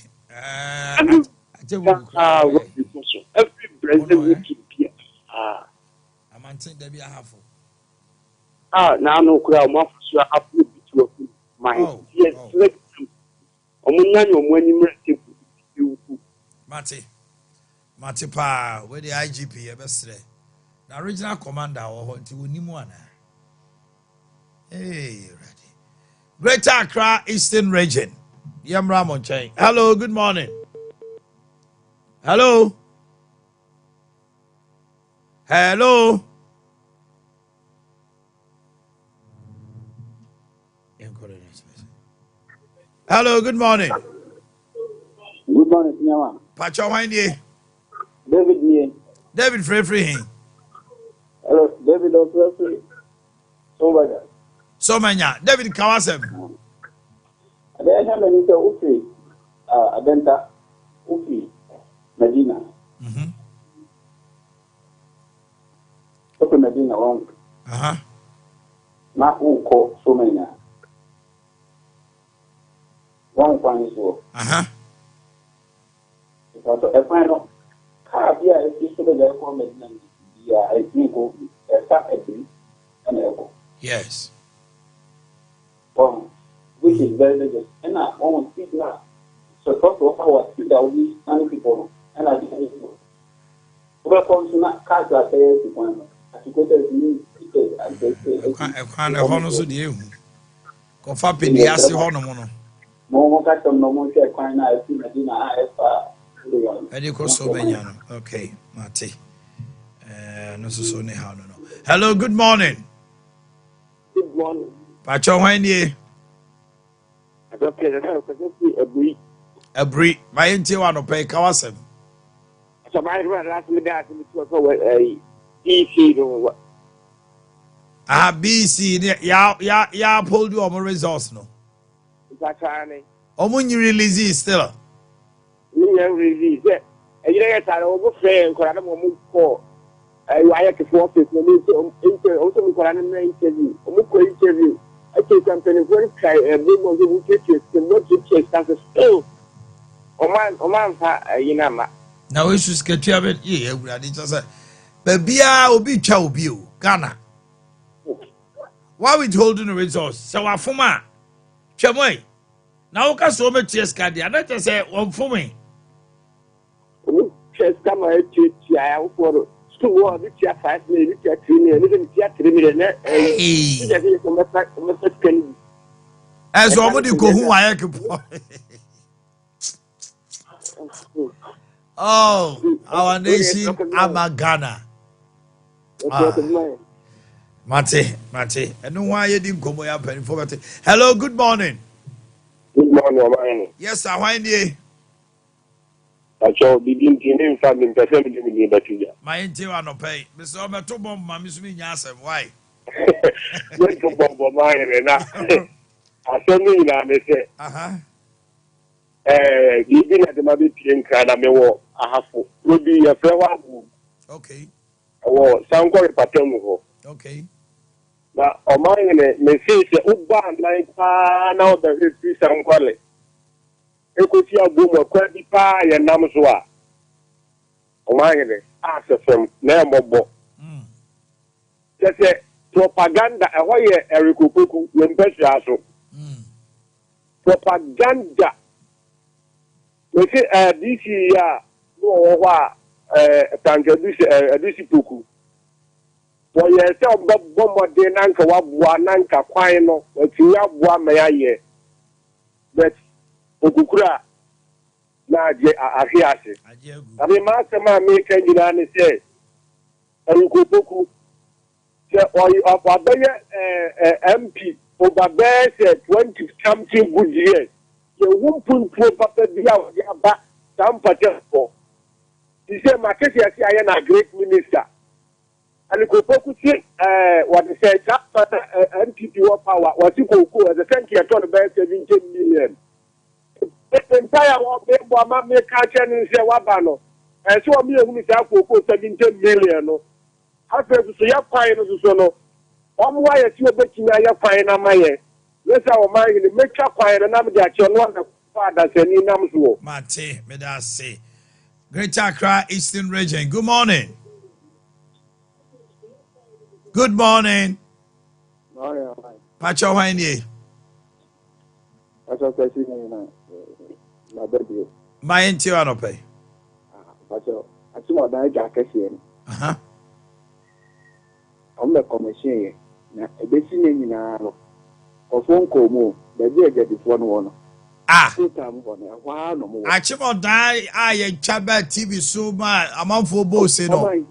atebubu every president will keep here
maintain there be a half.
Now no crowd, more for sure, my yes,
Mate pa where the IGP ebesre. The original commander or until we nimu Hey, ready. Greater Accra Eastern Region. Yamra Monchai. Hello, good morning. Hello. Hello. Hello, good morning.
Good morning, Nyama.
Pacho Windi.
David Nye.
David Free.
Hello, David Free.
So manya. David Kawasem.
I have a little Ufi, Adenta, Ufi, Medina. Ufi Medina, one. Not Uko, so many. One point is work. Because a final car here is just the level of Medina. Yeah, I think a start at and echo.
Yes.
Which is very good. And I won't speak now. So, first of all, I speak out these many people, and I didn't know. Welcome to not catch that one. I think it is me.
I can't honor you. Go for Pediasi Honomono.
No catch them no more. I find I see Medina.
Okay, Mate. No, so anyhow, no. Hello, good morning.
Good morning.
Pacho Windi. A brief. My inti one pay Kawasem.
So my last minute a BC no.
BC ya pulled you on my results no. Omunyi release still.
Release. You get an over friend, call. I have to forfeit also interview. Interview. I take company very try a big one who get you not to chase as a still. Oman, Yinama.
Now we should sketch a bit. Yeah, we are just a Babia will be chow view, Ghana. Why we holding the results? So our former Chamway. Now, can so much yes, Candy. I let us say one for me.
Chess come to for school, which you 5 minutes, 3 minutes, 3 minutes.
As somebody go who I can. Oh, our nation, Ghana. Mate, and no why you didn't come up and forward. Hello, good morning.
Good morning, Omanhene.
Yes, sir. Why indeed?
I shall begin to name something to send me the Batuja.
My interior no pay. Mr. Ometobom, Mammy Yasem. Why?
Wait for Bob Omanhene. I saw me in a message. Giving at the Mabby Pink and I may walk. I have would be a fair one.
Okay.
Or some quite paternal.
Okay.
Now, Omanhene may say, Uban like now the history some quality. Equity of boom or credit pie and Namswa. Omanhene, answer from Nambo. Just a propaganda, a way Erico Puku, when Peshaso. Propaganda. We say, this year, no, this Puku. For yourself, Bomba de Nanka, Nanka, Quino, or Tiabwa Mayaye. But Okukura na ahiase. Abi masema make engineer say Erikopoku say oyi MP over 20 something good years. You won't put papa dia ba Sompa for. He say Makesi I am a great minister. Erikopoku say what they say MPP power was equal as a thank you to about 17 million. The entire world make catch and say Wabano. And so me who is up for 17 million. After to see your fine as so. Why is you betting your fine on my head? Let's our mind in the make up fine and I'm the one father and in Namswo.
Mate, may I say. Greater Accra Eastern Region. Good morning. Good morning.
Morning.
Pacho Wanye.
Pacho President na baby.
My intio anope.
Pacho, atimo dan ja kese ni.
Aha.
On the commission na ebesi nyina no. Ofon ko mu, baby ejadifo no no.
Achimo dai aye chaba TV so ma amanfo bo se no.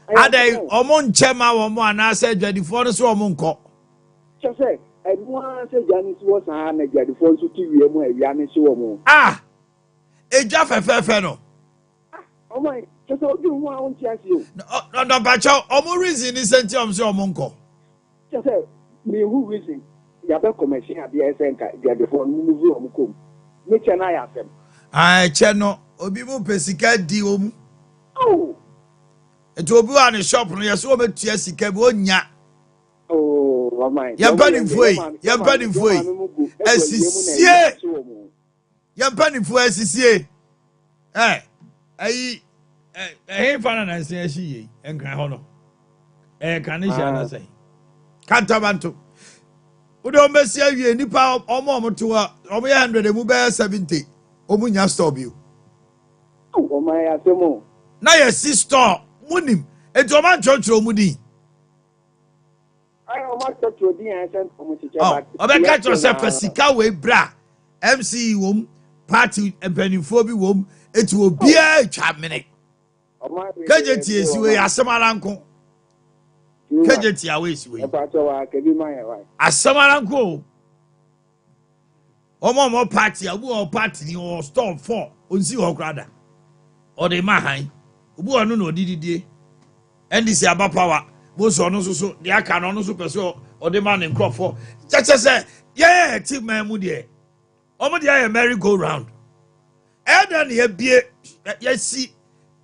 Ade omo nchema wo mo anase adwadifo no so omo nko.
Chese, enwa se jani so sa na adwadifo so TV mu awia ne so omo.
Eja fefefe no.
Omo, chese odu hu a onti ase o.
No bacho omo reason ni senti om so omo nko.
Chese, me who reason ya be commercial Abia senka adwadifo no mu omo kom. Me chena ya fem.
Che no obi mu pesika di omu.
Oh.
Eto obi wa ne shop no yeso o metua sika bi onya.
Oh, mama.
Yampanimfo yi. Esisie. Yampanimfo esisie. Ayi fana na nse ahi yi enkran ho no. Kanisha na say. Kantabanto. Udo mbesi awie nipa omo to a omo 100 mu be 70. Omu nya store bi.
Oh, my asemo.
Na ye si store munim. Eto man chochro mu di.
I want to do the answer from which I
Obeka to say pesika we bra. MC wom party empanifo bi wom etu obi a twa mene. Kejeti esi we asemaranko. Kejeti awe esi we. Asemaranko. Omo party abu o party ni o store 4 onsi ho krada. O de mahan. Obu onu no dididie. NDC aba power. Most on so the aka no so person or the man in crop for. Just say, yeah, team man mu there. Omo dey merry go round. Then ye bie ye see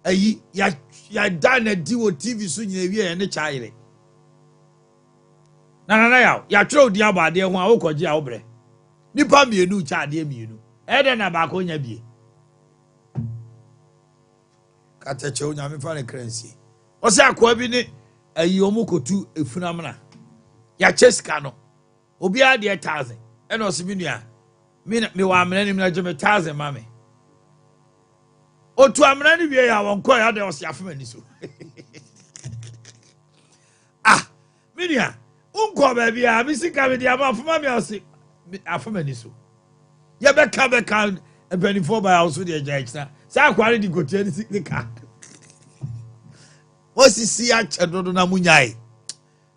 ayi ya dan na di wo TV so nyina wie e ne chaire. Na ya tro di abade ho a wo koje a wo bre. Nipa mienu cha ade mienu. Then na ba ko nya bie. Kata che onya me fa ne currency. O se akwa bi ne ayi omukotu efunamna ya cheska no obi ade 1000 e no se binua me wa amena ni me jeme 1000 mame otu amena ni wie ya wonko ya de o se afema ni so binua unko ba bia mi sika me dia ma afema me o se afema ni so ye be ka empanifo ba ya so de agya sa akware di kotu ni sika Osisi achedodo na munyai.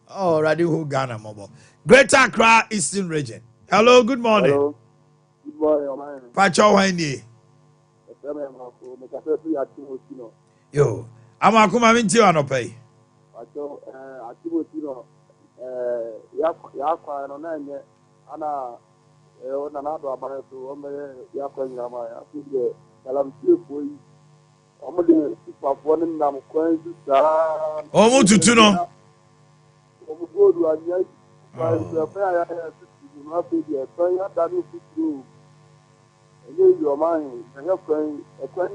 Oh, Radio Ghana Mobile. Greater Accra Eastern Region. Hello, good morning.
Hello. Good morning, Omanhene.
Pacho Wanye. Yo, amakuma minti anope.
Pacho, atimo ya no na nye ana ona na do abare so o me ya kwa nyama ya fuje kalam tiefo yi.
Omo tutu no.
Omo godu anya ya fa ya tutu na fe dia fa ya da no futu. Eje yo man ya kwan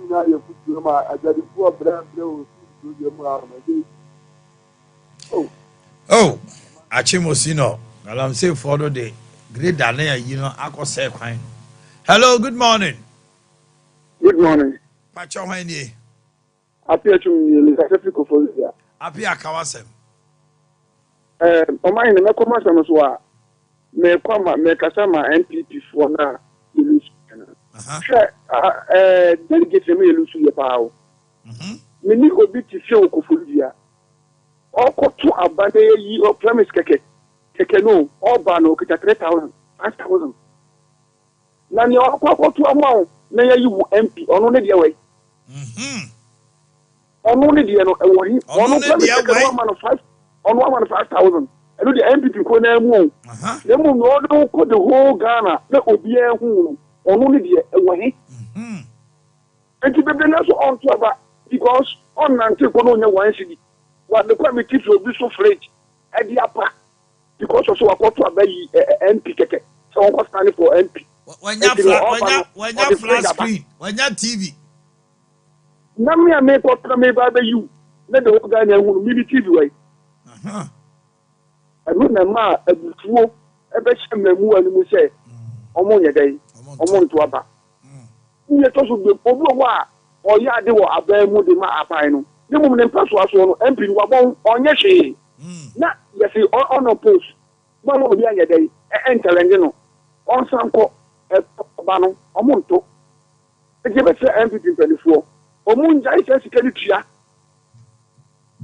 na ya futu ma ajadi fu bra o tutu je mu ara me.
Oh, Achimosino. Alam say follow the great Daniel, akose kwan. Hello, good morning.
Good morning.
Pacho Wanye.
Apia chumi Pacifico Folia.
Apia Kawasem.
Omanhene me koma sam so a me kwama me kasama NPP for na ilusu. Delegate me ilusu ye pa o. Me ni obi ti fi okofolia. Okoto abade yi o premise keke no oba no kita 3000 5000. Na ni okoto amao na ye yi MP ono ne de we. Ono ne de no e wo hi ono premise keke no man 5 ono man 5000. Eno the MPP ko na mu. Na mu no do ko the whole Ghana na obi ehun ono ne de e wo hi. Enti bebe na so on to aba because on nante ko no nya wan sidi. What the committee to be so fridge e di apa because so akoto aba yi MP keke. So on ko stand for MP.
When you flat screen, when you TV.
Na me ko tra me ba be you. Na the Ghana ehun mi TV way. na ma abufuo ebe shememu animu se omo yedai omo nto aba nye to so be obu a oya ade wo abamu de ma apan no ne mum ne mpaso aso no MP wa bon onye hwe na yesi on post ma no obi anyedai challenge no on sanko ba no omo nto e be se MP mpelifo omo nja ise sikali tua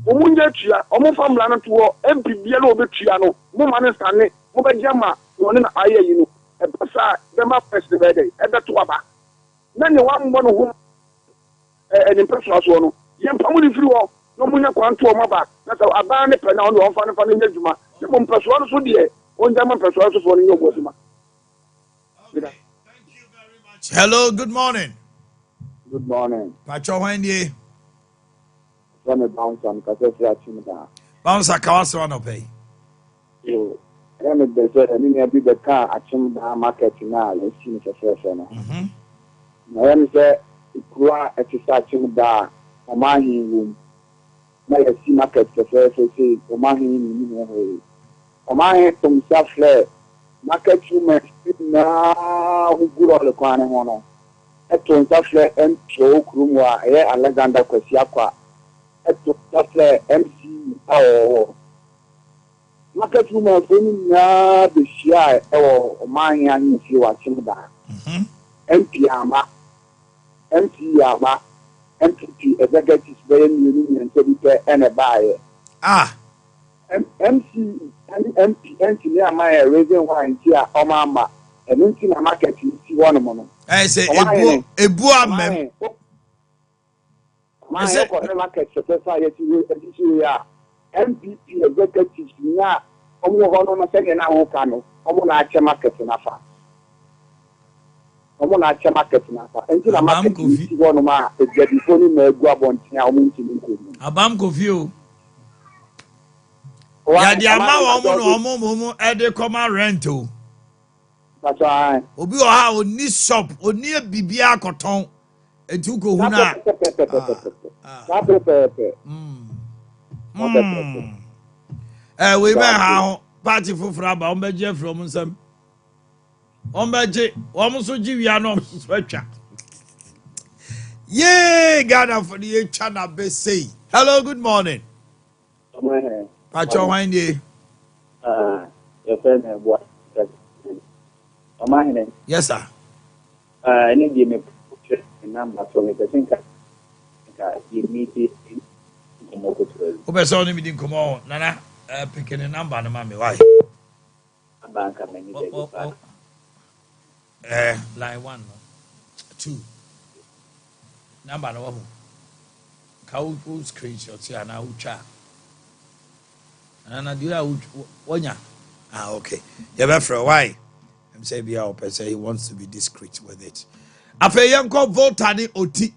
omunje tua omo famla no to MP bia na obetua no mo ma ne sane mo be jama woni na aye yi no e basa be ma president be dey e be to aba na ne wa mbo no ho ni person aso no ye mpamu ni firi ho no munya kwanto o maba na sa aba ne pe na on fa ne nyadwuma ne mo person no so de on jama person aso fo no nyobo duma.
Hello, good morning.
Good morning.
Pacho Wendy.
One bounce on Cassia Chimda.
Bounce a kawas one pay.
You and the said, I mean, I be the car at Chimda market now. Let's see the first one. I am there, Kua at the Chimda, Omanhene room. May I see market the first say, Omanhene, Omanhene from South Flare. Market woman now who good all the corner one. At South Flare and Joe Krumwa, Alexander Kwesiakwa. MC market woman na the share Omanhene Yaw Chimda. MP Ama MPP executives very union and a buyer. MC and MP engineer my raising wine here Omama and into the market you see one mono.
I say Ebu mem.
My market society MPP executives na omo hono na se na ho kanu omo na ache market na fa enti na market si wono ma egadi foni na egu abontia omo ntimi nkomu
abam kofi o ya di ama omo ede koma rent o
that's why
obi o ha oni shop oni bibia akoton etu ko hu na we be ha party fufura ba on be je from nsam on be je won so ji wia no so atwa ye Ghana for the chana be say hello good morning Pacho Wendy
your friend Boakye Omanhene
yes sir
any give me number so me think give me this
Obeso ni mi din komo nana picking the number no ma me why
bank many
line 1 2 number no wo ka wo screenshot ya na ucha ana dia wonya okay you be for why I'm say bia o person he wants to be discreet with it afa yanko voter ni oti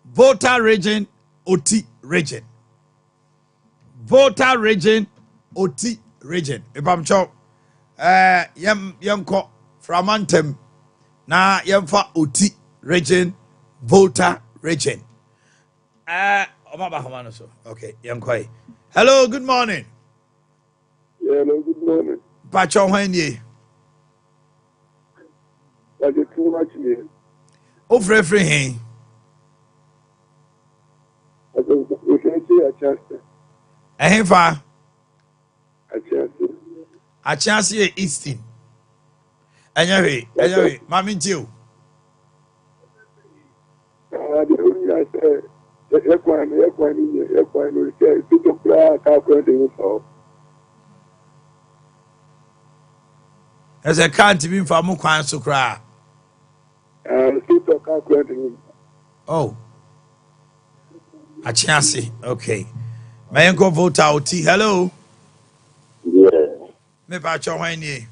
voter region oti region voter region oti region ipamcho yanko framantem na yamfa oti region voter region omaba homano so okay yanko hello good morning
hello good morning
Pacho Wendy
that is too much here
ofre hen
we can see a chance
ehefa
a
chance e eastin anyway mami ntio
the only I say you say to play calculate so
as a can't be for mo kwan so kra
to calculate
oh a chance okay my go vote out hello
yeah
me Pacho Wendy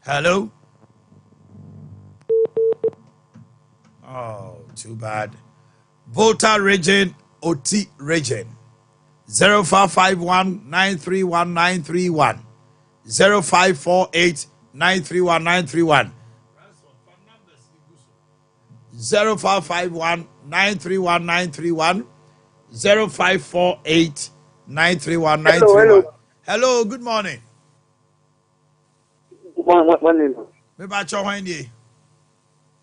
hello oh too bad voter region oti region 0551931931 0548931931 0551931931 0548 931 931. Hello, good morning.
Morning.
Me ba cho hwan die.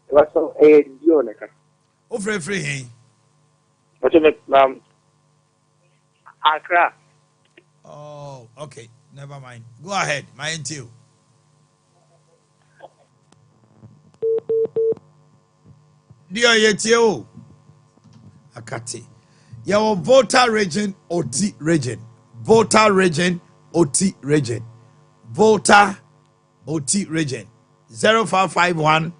What's up? You neka.
O free he.
What's up, Accra.
Oh, okay. Never mind. Go ahead. My until. Dear Yetio. Akati. Your voter region, OT region. Voter region, OT region. Voter, OT region. 0551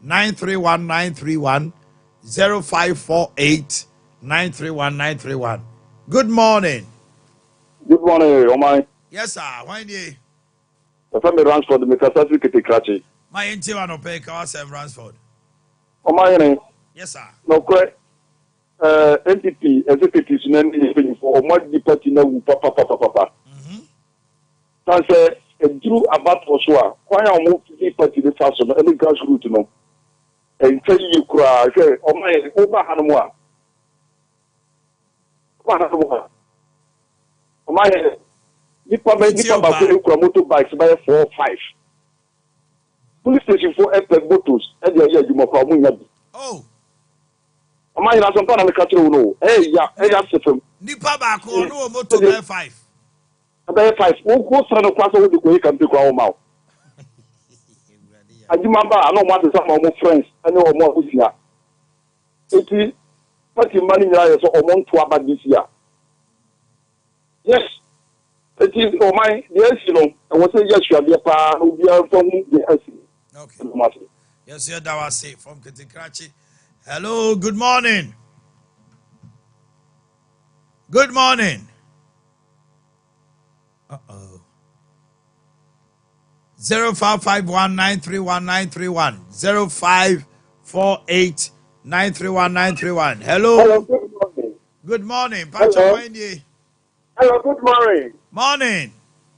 931 931 0548 931 931. Good morning.
Good morning, Omai.
Yes, sir. Why do you?
The family runs for the Mikasasi Kitikrachi.
My until and pay Kawasem Ransford.
Omanhene.
Yes, sir.
No, correct. NTP, executive, for Omadi party now, papa. That's a drew about Oswa. Why are we party the first of any grassroots, no? And tell you, cry, say, oh my, over Hanua. Oh my, Nipa motorbikes by 4 or 5. Police station for FP motos, and the year you more.
Oh.
Oh my, I'm some kind of catcher, no. Hey, yeah, I'm
Nipa bako no moto by 5.
About 5. Who son of class with the way can take our mouth? I remember I don't want some of my friends. I know more this year. It is what you money is among 2 about this year. Yes, it is. Oh my, yes, you know. I was saying yes, you are from the
okay. Yes, you're Dawasi from Kitikrachi. Hello, good morning. Good morning. 0551 931 931 0548 931 931. Hello.
Hello, good morning.
Good morning.
Hello, good morning.
Morning.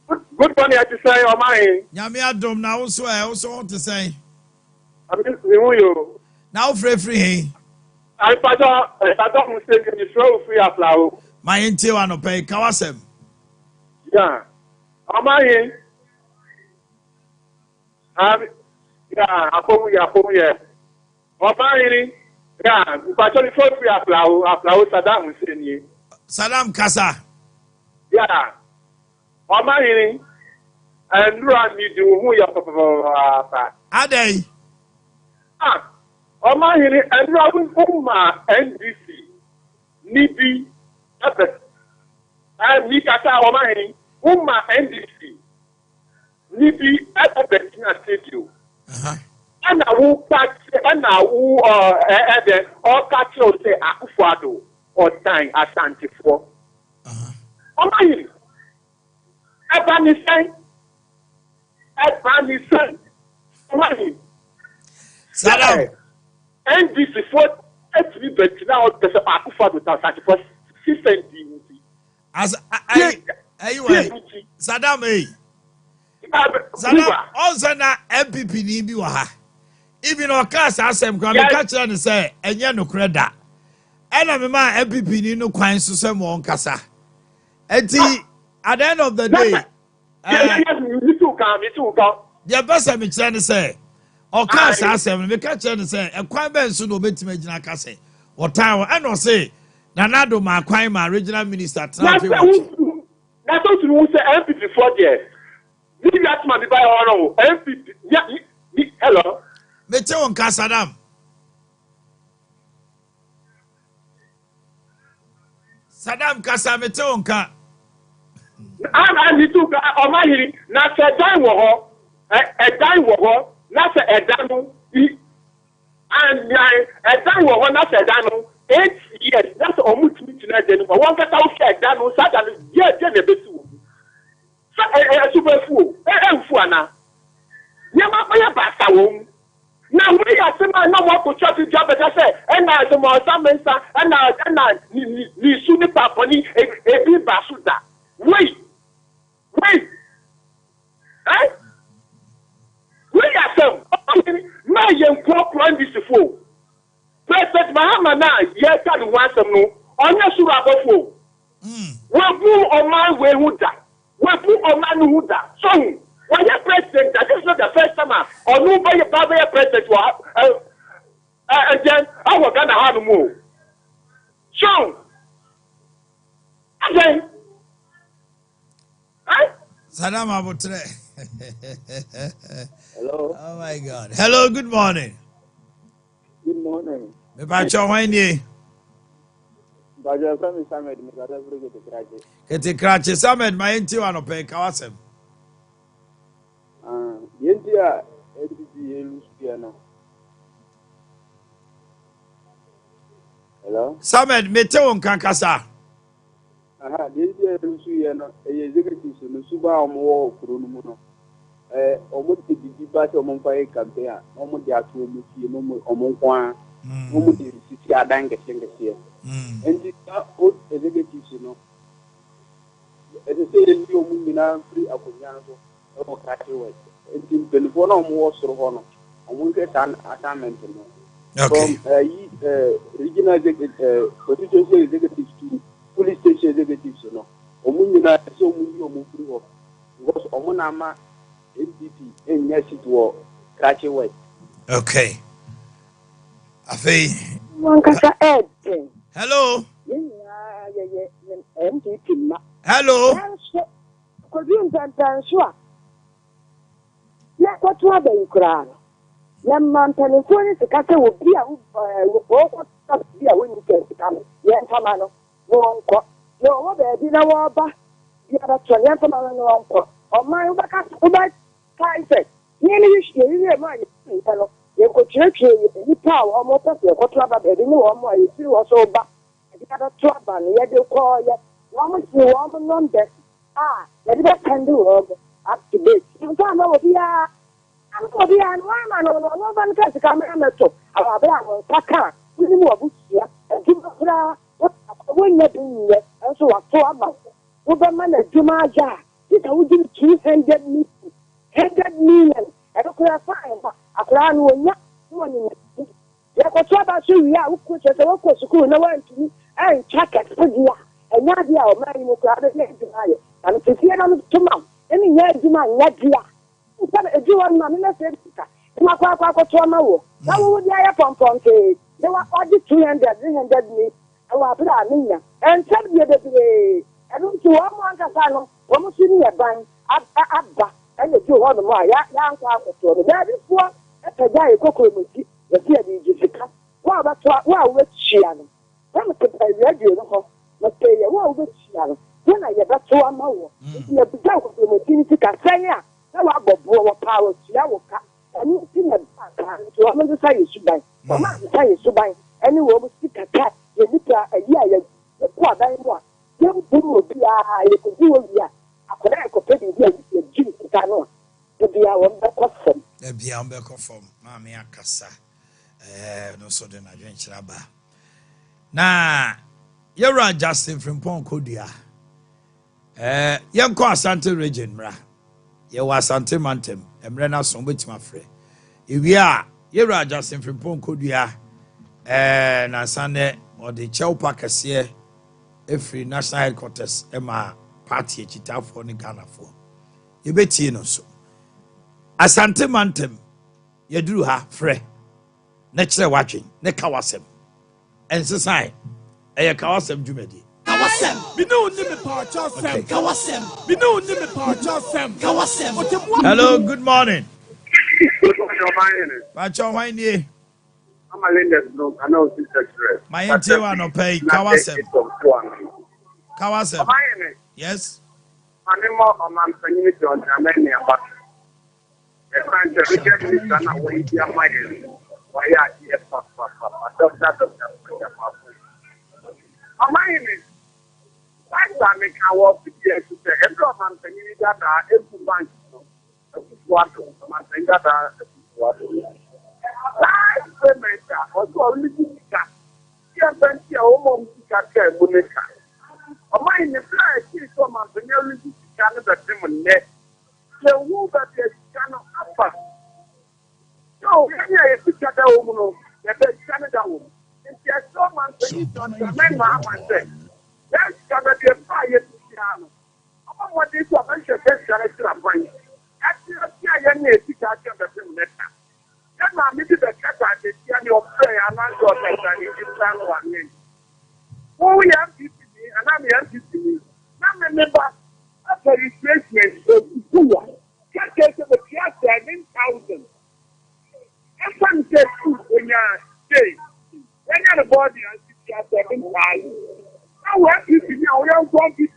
Good morning, I just say, oh my.
Nyame adom na also want to say.
I miss you.
Now free.
I don't mistake you throw free applaud.
My intel and pay Kawasem.
Yeah. Oh my. Yeah, Apomu. Oh my. Yeah, but only for free applaud Saddam Hussein.
Saddam Kasa.
Yeah. Oh my. And run me do who you are.
Ade.
Omanhene and Robin Uma NDC Nibi and Mikata Omanhene Uma NDC Nibi at the Bettina Studio. And I will catch and I will or catch or say Akufado or time Asante for Omanhene Afghanistan Omanhene
Saddam.
NDC for every bet now there's a Akufado Asante for 60
as Saddam Saddam also na MPP ni bi wa ha even o class asem kwa me catch and say enye no kreda ena me ma MPP ni no kwan so say mo nkasa enti at the end of the day
me too come
the best me try to say o class asem me catch and say e kwan ben so no betima gina ka say o time and o say nanado ma kwan ma regional minister
that's what you say MPP for there. Did you ask me by honor? MPP. Yeah, hello.
Me tell on Saddam. Saddam Kasa me tell on ka.
I need to Omanhene na se dan wo ho. E dan wo ho na se e dan no. And e dan wo ho na se dan no. 8 years. That's almost na den. One ka tawo se dan no sa dan ye na betu. Super fool. Fuana. Yama basa wom. Now we are saying no more to church job as I say, and I some more mensa and ni suni paponi e bi basuda. Wait. Eh? We are saying my young plan this fool. President Mahama na ye can want some no. On your sura before.
Wabu Oman Wehuda. Wabu Oman Huda. So, when you're president, that is not the first time. Or nobody Baba president and then I was gonna have more. So, again,
Salam Abutre.
Hello.
Oh my God. Hello, good morning.
Good morning.
Me pacho wani.
Baja from Samed, me got every good traje.
Kete krache Samed ma enti wa no pe kawasem.
Yentia NDC Luciano. Hello.
Samed mete won kankasa.
Yentia Luciano, executive Lusuba omo kuro no no. Omo ti di ba se omo fa e campaign, omo di atu omo fi omo kwa. Omo di sisi adan kese. And the executives, you know, as I say, you will free up with Yanko or Catchaway. And in California, more sort of honor. I won't get an assignment from regional executives to police station executives, you know. Omuna so many free up because Omonama NDP and yes, it was Catchaway.
Okay. Afi. Hello. Hello.
What was the crowd? Young man telephone to catch a would be a when you can come. Yes, Hamano, no uncle. No, there be no war, the other gentleman, no uncle. Or my back, I said, nearly you my fellow. You could church you power almost as you got rubber, baby, no more, you see was so bad. The other trouble, and yet you call you. Woman, you woman, non death. Let it can do up to date. You can't know the I'm going to be an woman or no one can come and talk. Our brother, Saka, we know a bush and give us when you're doing it, and so I saw about Woman at Jumaja. This I would give 200 million. I don't care fine, but a plan will not one. Like what about you? Yeah, who could say, of course, school, no one to me, and check it for you. And now, yeah, man, you crowd it next to my and if you don't come out, any year, you might not be a Jew and Mamma said, my papa to a mow. Now would I upon Ponte? They were all the 300 me. And tell me the way. I don't do one month as I know, almost in a bank, Abba, and the Jew on the wire, young papa to the daddy for a guy cocoa, the theatre Jessica. Well, that's what with Shiano. I'm a radio, but pay a well with Shiano. When I get back to a mow, you have begun with the opportunity to say, now I got blow power to Yawoka, and you see a back to another side you should buy. But my side you should buy, any woman stick a cat, you need a year, the poor dying one. You could be a could do a I could have cooperated with Jim Tano to be our custom.
The beyond Beckoform, Mammy Akasa, no sudden adventure. Now, you're Justin from Poncodia. Young Asante region, bra. You was Asante Mountain, and Brenna son with my friend. If we are, you're Justin from Poncodia, and Sunday or the Chowpackers here, every national headquarters, Emma party, Chita for Ghana for. You bet you know so. Asante Mountain, you drew her, Frey. Natural watching, ne Kawasem, and society, a Kawasem Jumedi. Hello, good morning.
Good morning, Omanhene.
Pacho Wine.
I'm a lender, no, I know this address.
My Intiwa no pay Kawasem. Kawasem. Yes.
My name is Omanhene Yaw, I'm in Yaw. The country region is not away here, my head. Why are you here? Omanhene, why do I make our work here to say everyone can use that every bank? What man that what life payment also only cat. You can see a home cat boneka. Omanhene fly see some man when you only cat that them net. The who that is cannot happen. So when you are picture that woman, the Canada woman. If you are so man when you don't men man say, yes, can be a fire
what is your mention best character of mine. Actually, I am a teacher of the film letter. That my maybe the cat at the your prayer and I got that in the plan one name. Oh, we have to and I'm here to me. Now remember, after replacement, so can't take the class 7,000. And some say, when you're saying, when you're the body and 7,000. Now we have to see now, we don't want to see.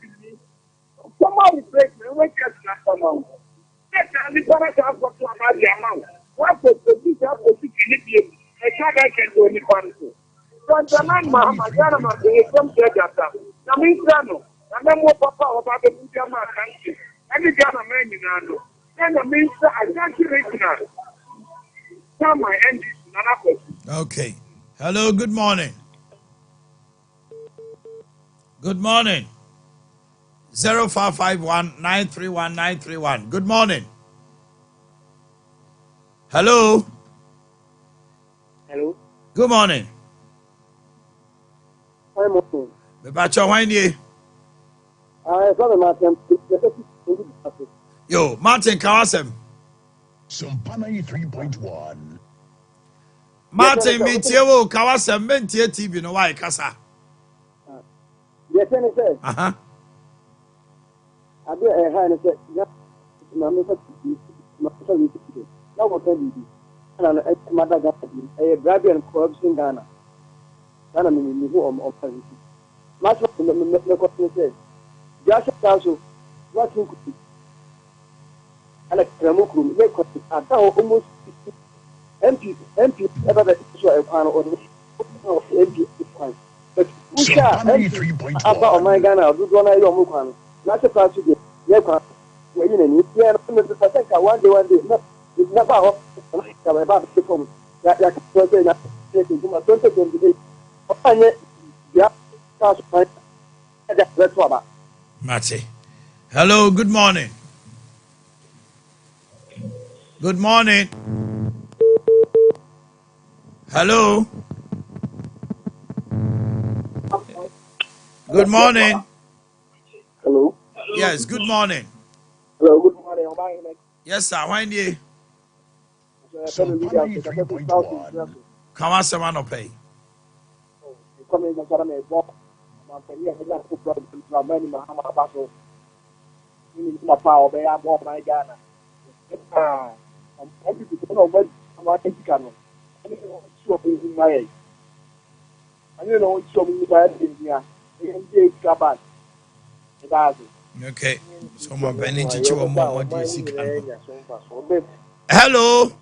Somehow replacement, we get that amount. That's the parents have got to about the amount. What was the teacher for 6 million? I can't do any party. So the man, Mahama, Yanama, they come to that. I mean, Grano, and then what Papa about the Mujama country. And the Ghana man in Nano. Then the minister, I can't see it now. Come my end is another.
Okay. Hello, good morning. Good morning. 0551 931 931. Good morning. Hello.
Hello.
Good morning.
Hi, Martin.
Bebacho, why nie?
Martin.
Yo, Martin Kawasem.
Sompa 93.1.
Martin, Mitiewo Kawasem, Mentie TV, no why, Kasa.
Yes, and said,
Uh-huh.
I do a high and said, now what can you do? And I'm mother a Brabian and corruption Ghana. And I'm in the home of Paris. Much of the question said, Joshua Council, what you could be. And a Kramukum, they could almost MP, ever that issue of an order MP. But who shall about my Ghana, do one of your Mukan, not a part of it. Yes, when you are one day, it's never about the phone. That I can say that taking to my 20
Matty. Hello, good morning. Good morning. Hello. Good morning.
Hello.
Yes, good morning.
Hello, good morning. Omanhene.
Yes, sir. Why nie?
Sompa 93.1.
Come on, someone to pay.
Coming to Sarame, my penny, I have to put many Mahama Basso. My power, they are more my Ghana. I'm happy to know what I'm going to do. My age. And you know, it's so many bad things here.
Okay. So my penny chicho more do you see? Hello.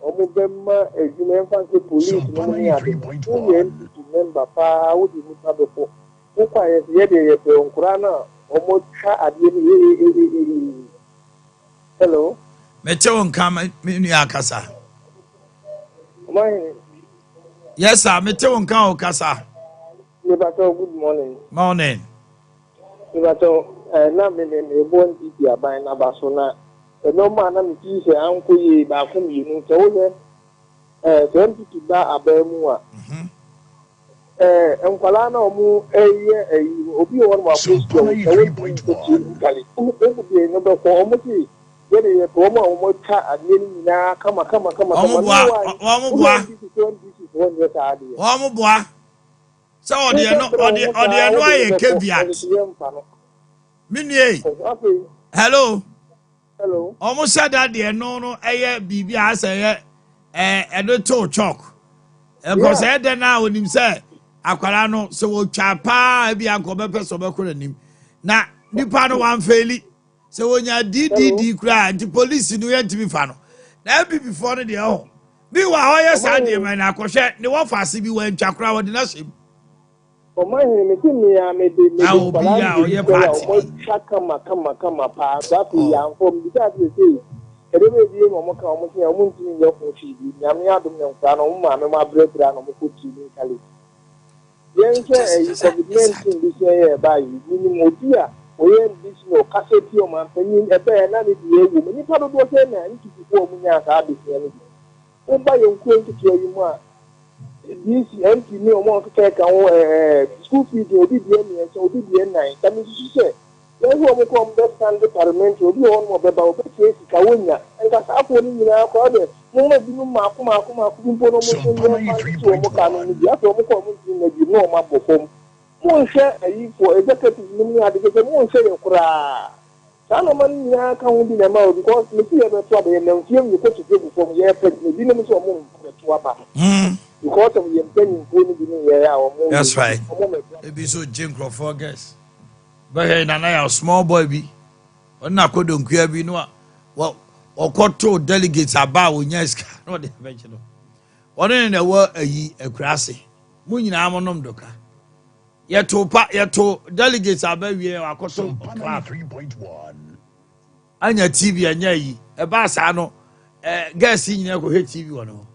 Omubema ejumemfa police no money remember pa wo di muta before wo kwa ye de ye pe onkura na omotwa ade ni hello
Meche come me nu akasa.
Omanhene.
Yes sir, meche come okasa.
Good morning.
Morning.
Na me born di aban na baso na no man na me ti se anko ye ba ko mi nu so wo ye 20 ba abamu a enkwala na omu eye obi won wa ko so no be ko omu ti ye de ko omu omu ka adeni na kama
Omu boa. So ode no aye caveat. Minie. Hello.
Hello.
Omu said that the no eye bibi ase edo to chalk. Because then now when him say akwara no so wo twa pa bi anko be so be kora nim. Na nipa no wan faili. So wonya DDD kura anti police no yent bi fa no. Na bi before no de ho. Bi wa ho yes ade man akohwe ne wo fa se bi wan twa kura wo de na shim.
Omanhene me tin me me de kama pa that ya form bi that say ede be bi mo ka mo tin mo tin ye ko fi bi nyame adom ne nkwa no mo ma me ma brebra no mo ko ti ni kale yen se COVID-19 bi se ye ba yi ni mo di a o ye bi si no kaseti o man panin e be na ni di ewu ni pa do do se na ni ti ko mo nya ka bi se ni o ba ye nko nti ti yi mu a this MP me omo to take school fees obi die me so obi die nine that means say when we come understand the parliament obi on mo beba obi tie sika wonya enka sa afọ ni nyina ko de mo ma bi no mako mpo no mo so no mo ka no bi afọ mo ko mo tin na bi no ma bokom mo nhwe ayi for executive ni ade ke mo nhwe ye kura sa no man nyina ka ho bi na ma because me see e be to ade na ntie mi ko to go from ye pet ni bi no so mo to aba because of the impending going.
That's right. Maybe so Jim Crawford guess. But hey, Nana, small boy be. On na kodo nkuya bi no well okoto delegates about when yes no the mention. On in the world ayi mu nyina amonom doka. Yeto delegates about we akoto club
3.1.
Anya TV anya yi e ba sa no guess nyina ko he TV wono.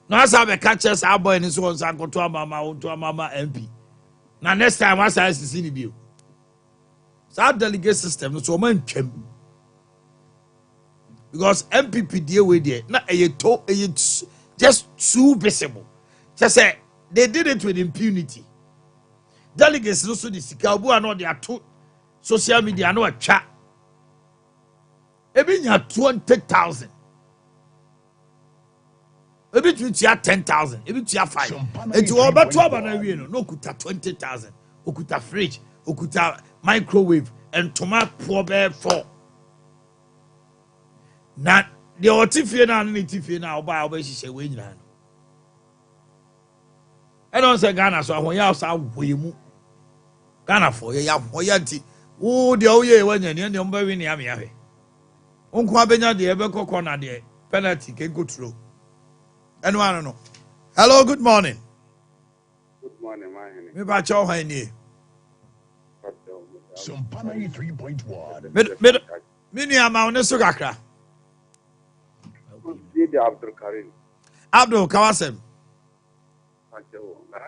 No as I catch us our boy in this one sanko to mama MP. Now next time I say see ni bio. So delegate system so man twem. Because MPP deal with there na just too visible. Just say they did it with impunity. Delegates no so the sikabu are not they are two social media no a chat. Ebi nya 20,000. Ebi tu 10,000, ebi tu 5. Eti wo beto aba na wie no kuta 20,000. Okuta fridge, okuta microwave and tomato pour be 4. Na the otifie na ni tifie na oba hihye we nyina no. E don say Ghana so ahoya so ahoyemu. Ghana for ye ya hoya nti wo de oye wanya ne omba wi ne ame ahwe. Onko abenya de ebe kokọ na de penalty ke go through. Anyone no. Hello, good morning.
Good morning, Omanhene.
Me ba cho han ni.
Sompa 3.1.
Me ni ama one so kakra.
Did Abdul Karim.
Abdul Kawasem.
Pancho, na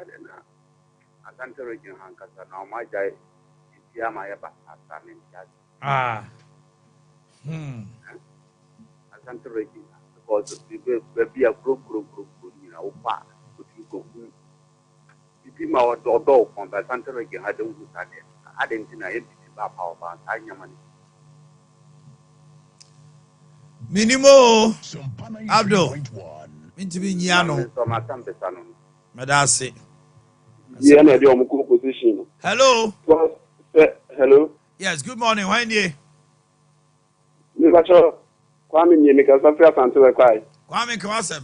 asante region hankasa na ma jai ya ma ya ba asamin ya. Asante region because the be a group you know pa to go be ma odo on the asante region had don't look at it I didn't know it ba power ba anya mani
Minimo
Sompa
Abdul
3.1.
minti bi nyia no
so ma tambe sanu
medase.
yeah na dey omuko position.
Hello.
Hello.
Yes, good morning. When you?
Me ba cho Kwame ni me ka safi asante we kwai.
Kwame Kawasem.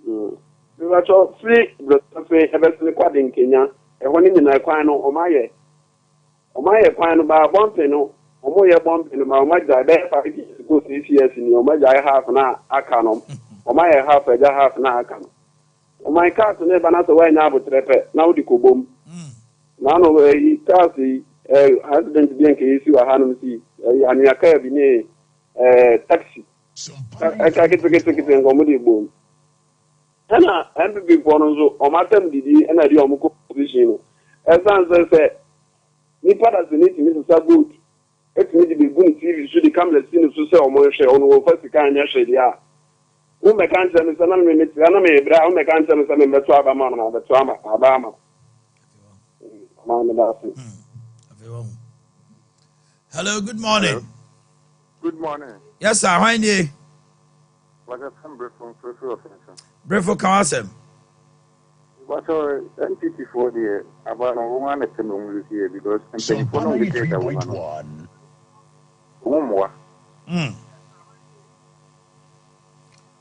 Me ba cho free bro safi ebesini kwade nkenya. E ho ni nyina kwan no o maye kwan no ba bompe no o mo ye bompe no ma o ma ja be fa bi go CCS ni o ma ja half na aka no o ma ye half e ja half na aka no o ma ka to ne ba na so wa nya abotrepe na odi kobom na no e kasi accident bi nke isi wa hanum si anu aka bi ne taxi aka kete ngo mo di bom ana MPP for no so o matam didi na di o mo position no esan se ni pada se ni timi so good etimi di be gun TV so di camera sin so se o mo hwe o no fa sika anya hwe dia o me kan se me sana me meti ana me bra o me kan se me sana me to aba ma na be to ama aba ma ma me da se.
Hello, good morning.
Hello. Good morning.
Yes, sir. When you?
What a number from Prefer
Brefo Kawasem.
What are NPP for the about one at the moment here because I'm
Sompa
paying for the
3.1.
Umwa.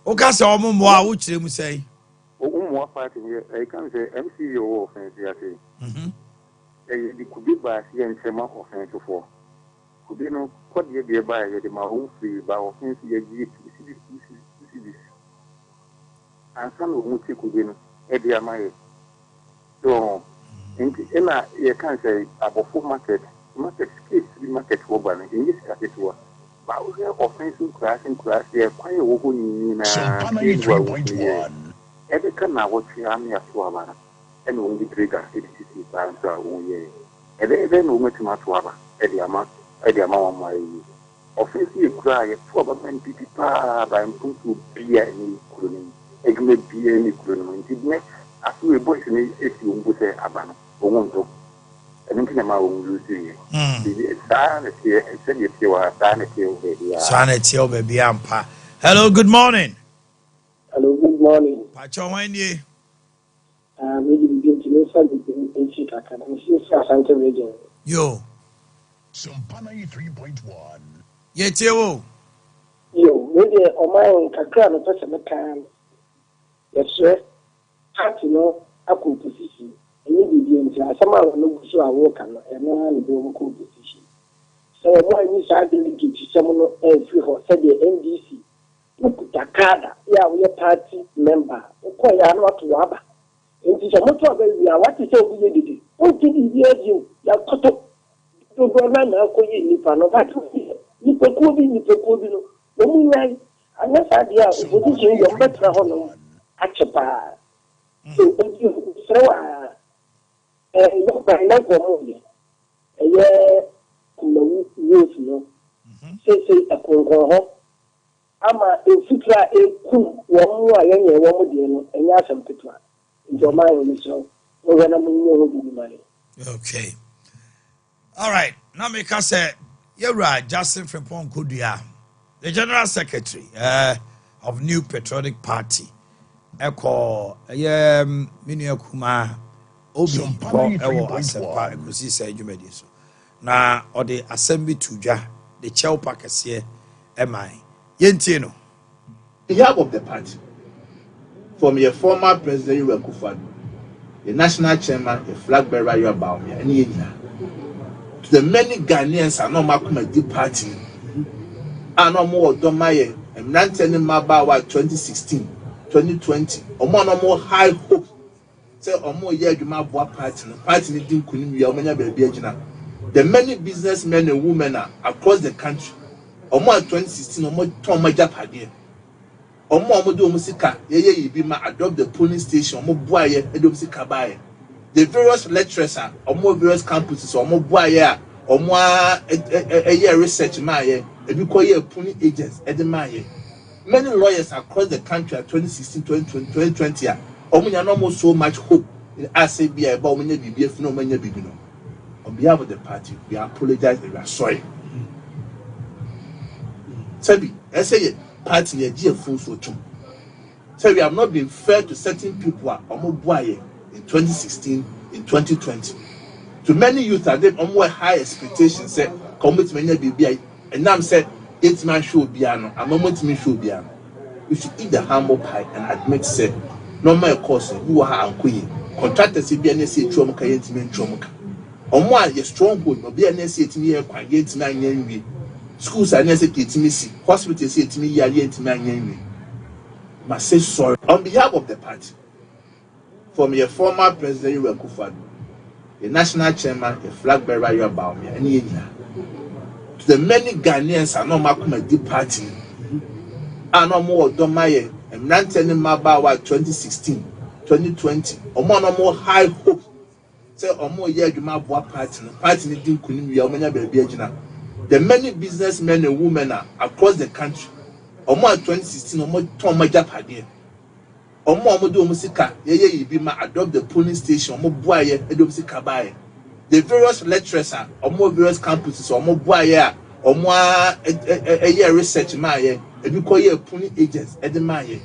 Okay, so I'm more which you say.
Umwa party here. I can say MCO offense here. The could be by and Sema offense for. Could be no what you by the Mahu free by offense here. And some of them could be Ade Akye. So, in you can say about full market case market for banning in this category. But we have offensive class here, quite a woman in
Sompa 3.1.
every can now watch Yami at Suava and only trigger CDC bands are only. And then we met Matwaba, Ade Akye my offensive cry, 4 NPP by to be any cloning. egme bi any kuro nti ne aso e boys ni esi wo se aba no wo nto ene tina ma wo lu si ye sa na tie se ye tie wa sa na tie o be ya
sa na tie o be bi ampa. Hello, good morning.
Hello, good morning.
Pacho wanye.
We begin to know something in Chicago. Asante region.
Yo.
Sompa 93.1.
Yetewo.
Yo, maybe Omanhene kakra no person kan. Yes, party no akọ position. Any bibi nti asama no guso awo kan no eno na do ko position. So what we say delegate some no free for said the NDC. Ukuta kada ya we party member. Uko ya no to waba. Nti so moto ba wi a what say obi yedidi. O ti di eji ya koto. To go na na ko yi nipa no ba to. Ni pekuo bi no. Wo mu nyai anasa dia opposition yo betra ho no. Achepa. So yo ba na ko mo ni. Kumawu youth no. Say akonko ho. Ama efitra eku wo mu a yenye wo mu de no enya asem petwa. Nti Omanhene so wo na mu nyo ho bi mare.
Okay. All right. Now me ka say Yewra Justin Frimpong Kodua, the General Secretary of New Patriotic Party. Eko Minia Kuma Obi ko ewo asempa ekosi say dwumadi so. Na ode assembly tudwa the chel pakese emai. Yentie no.
The help of the party from your former president Yoweri Akufo-Addo, the national chairman, the flag bearer Boakye, and to the many Ghanaians are not Makumadi party. And no more Domaye and Nanteni Mabawa 2016, 2020, or more high hope. Say or more year you party, party didn't couldn't the many businessmen and women are across the country. Or more 2016, or more Tom Majapadi. Or more do musika, ye be ma adopt the polling station, more boye, edomsika baye. The various lecturers are or more various campuses, or more boye, or more a year research maye, and because ye polling agents, edemaye. Many lawyers across the country at 2016, 2020, or we are not so much hope in ACBI about many BBF, no many BBno. On behalf of the party, we apologize and we are sorry. Sebi, I say it. Party a full so too. So we have not been fair to certain people in 2016, in 2020. To many youth are them on high expectations said commitment BBI and now said 8-man show piano, a moment me show piano. We should eat the humble pie and admit said no more course you are queen. Contractors CBNC Tromoka Yentiman Tromoka. On one your stronghold no BNC to me a quiet 9 years. Schools are necessary to me, hospitals say to me, yet to me, must say sorry on behalf of the party. From your former president, Yoweri Akufo-Addo, the national chairman, the flag bearer, Boakye, and to the many Ghanaians are not Makumadi party, and no more Domaye, and Nanteni Mabawa 2016, 2020, or more high hope. Say, or more year you ma party didn't couldn't be a baby. The many businessmen and women are across the country. Or more 2016, or more Tom Majapadi. Or more do musika, ye be ma adopt the polling station, more boye, edomsika baye. The various lecturers are or more various campuses, or more boye, or more a year research maye, and you call ye polling agents, edemaye.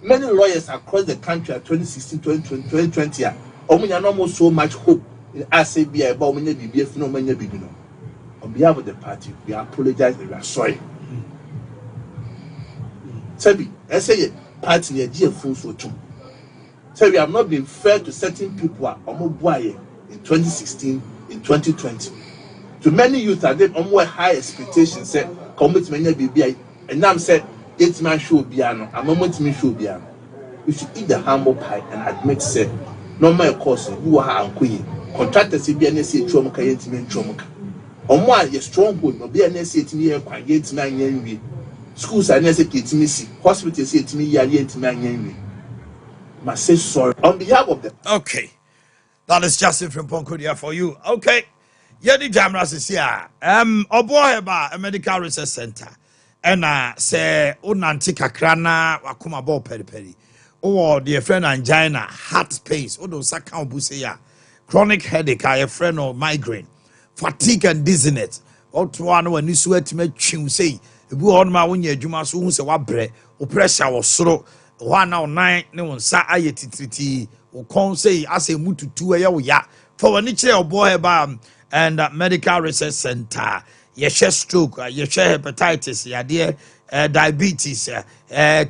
Many lawyers across the country at 2016, 2020, or we are not so much hope in ACBI about many BBF, no many BBno. On behalf of the party, we apologize and we are sorry. Sebi, I say it, party a full so too. So we have not been fair to certain people in 2016, in 2020. To many youth are them on high expectations said commitment BBI and now said 8-man show piano, a moment me show piano. We should eat the humble pie and admit said no more course you are queen. Contractors CBNC Tromoka Yentiman Tromoka. On one your stronghold no be an essay to me a quiet 9 years. Schools are necessary to me, hospitals say to me, yet 9 years. Must say sorry on behalf of them.
Okay. That is Justin from Ponkodia for you. Okay. Yedi Jamras is here. Oboheba, a medical research center. And say unanti kakrana wakuma bo peri peri. or the friend angina, heart pains, or those account buseya, chronic headache, a friend or migraine, fatigue and dizziness. Or to one when you sweat to make you say, if you on my when you must who's a wabre, or pressure or soro, 1 or 9, no one sa ayetiti, or con say, I say, mutu 2 a ya, for a niche or boy bam, and medical research center, your chest stroke, your share hepatitis, your dear diabetes,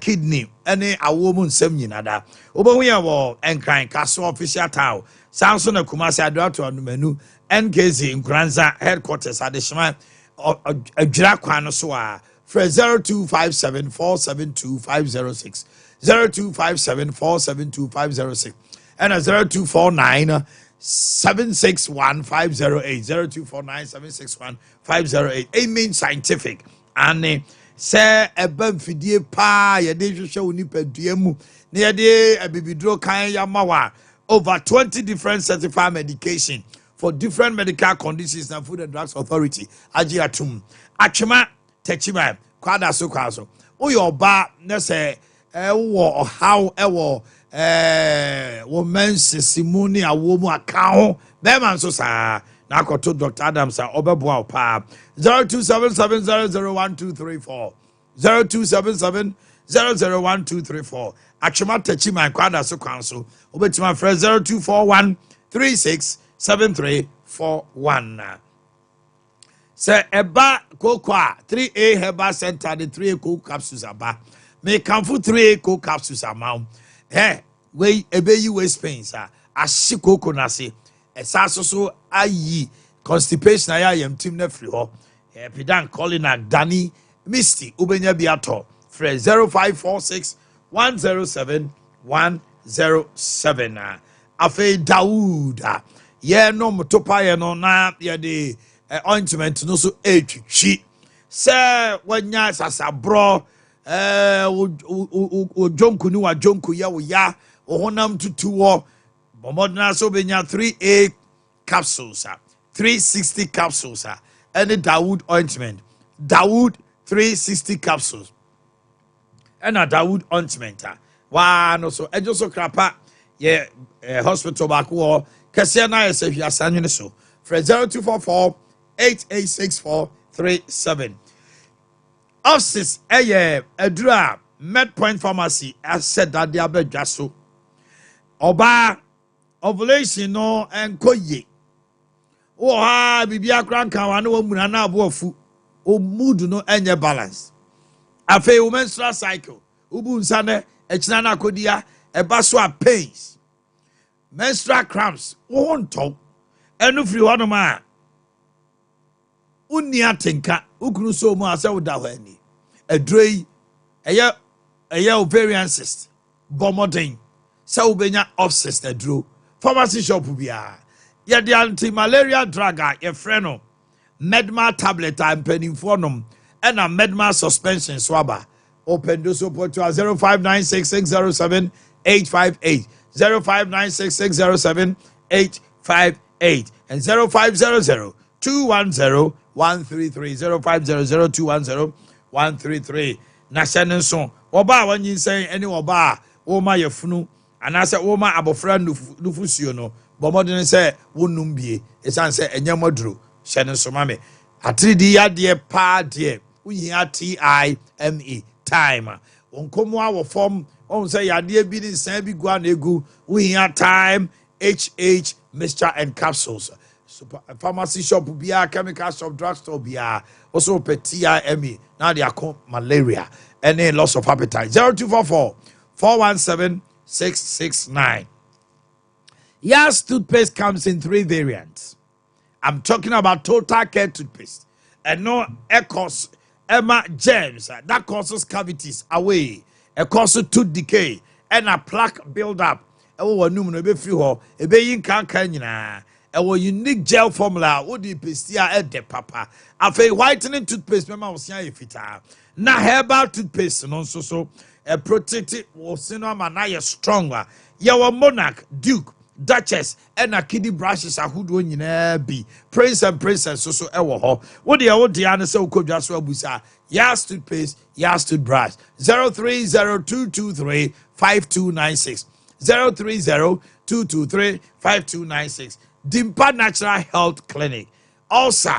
kidney, any a woman semi nada. Over we are and crying castle official town, Samson and Kumasi Adrato on the menu. NKZ in Granza headquarters at the Shema a Jiraquano Soa for 0257 472 506 0257 472 506 and a 0249 761 508 0249 761 508. It means scientific and say a bumfidie pa ya de show nipa duemu near de a bibidro kan yamawa over 20 different certified medication for different medical conditions and Food and Drugs Authority ajiatum achima techima kwada so kwaso uyo ba na say wo how wo woman simoni awomu account be man so sa na akoto Dr. Adams obeboa pa 0277001234 0277001234 achima techima kwada so kwaso obetima frɛ 0241 367341. Say eba cocoa 3A herbal center the 3A cocoa capsules aba. May come for 3A cocoa capsules amount. Hey, we ebe you waste pains ashi cocoa nasi. Esaso so ayi constipation ayam team ne free ho. Epidan calling Danny Misty ubenya biato. Fred 0546 107 107. Afe Dawood. Yeah, no motopa ye no na ye de ointment no so etwitwi. Say when ya sasabro o jonku ni wa jonku ye wo ya o honam tutu wo bomodna so benya 3A capsules 360 capsules and Dawood ointment Dawood 360 capsules and a Dawood ointment wa no so ejo so krapa ye hospital back war kese na yese hia sanwene so for 0244 886437 offices adura Medpoint Pharmacy as said that they abedwa so oba ovulation no enkoye wo ha bibia kranka wa na wamuna na abofu o mood no enye balance afa wo menstrual cycle ubu nsa ne echina na kodia eba so a pains menstrual cramps won't talk enu free one ma unni atenka ukunu so mu asa woda ho ani adrei eye ovarian cyst bomodin sa ubenya off cyst adro pharmacy shop bia ye the anti malaria drug ye freno medma tablet and penninfornum and a medma suspension swaba open do support to 0596607858 0596607858 and 0500 210 133 0500 210 133 na senen so oba wanyin say any oba wo ma yefunu anase wo ma abofra nufusuo no bomodin say wonum bie esan say enyamaduro senen so mame atridi yade pa de uyin time time onkomo awo form on say yade bi ni san bi gua na egu uyin time HH mixture and capsules super pharmacy shop bia chemical shop drugstore bia also PTIME now they are called malaria any loss of appetite 0244 417 669. Yes, toothpaste comes in 3 variants. I'm talking about Total Care toothpaste and no Ecos Emma germs that causes cavities away, it causes tooth decay and a plaque build up. Ewo num no be free ho e be yin kan nyina ewo unique gel formula wo di paste a de papa afei whitening toothpaste mema wo sia efita na herbal toothpaste no so protect wo sino ma na ye stronger ye wo monarch duke duchess and a kiddie brushes ahodo nyina bi prince and princess so ewo ho wo de wo dia na se wo kodwa so abusa yas toothpaste yas toothbrush 030223 5296. 030-223-5296. Dimpa Natural Health Clinic. Also,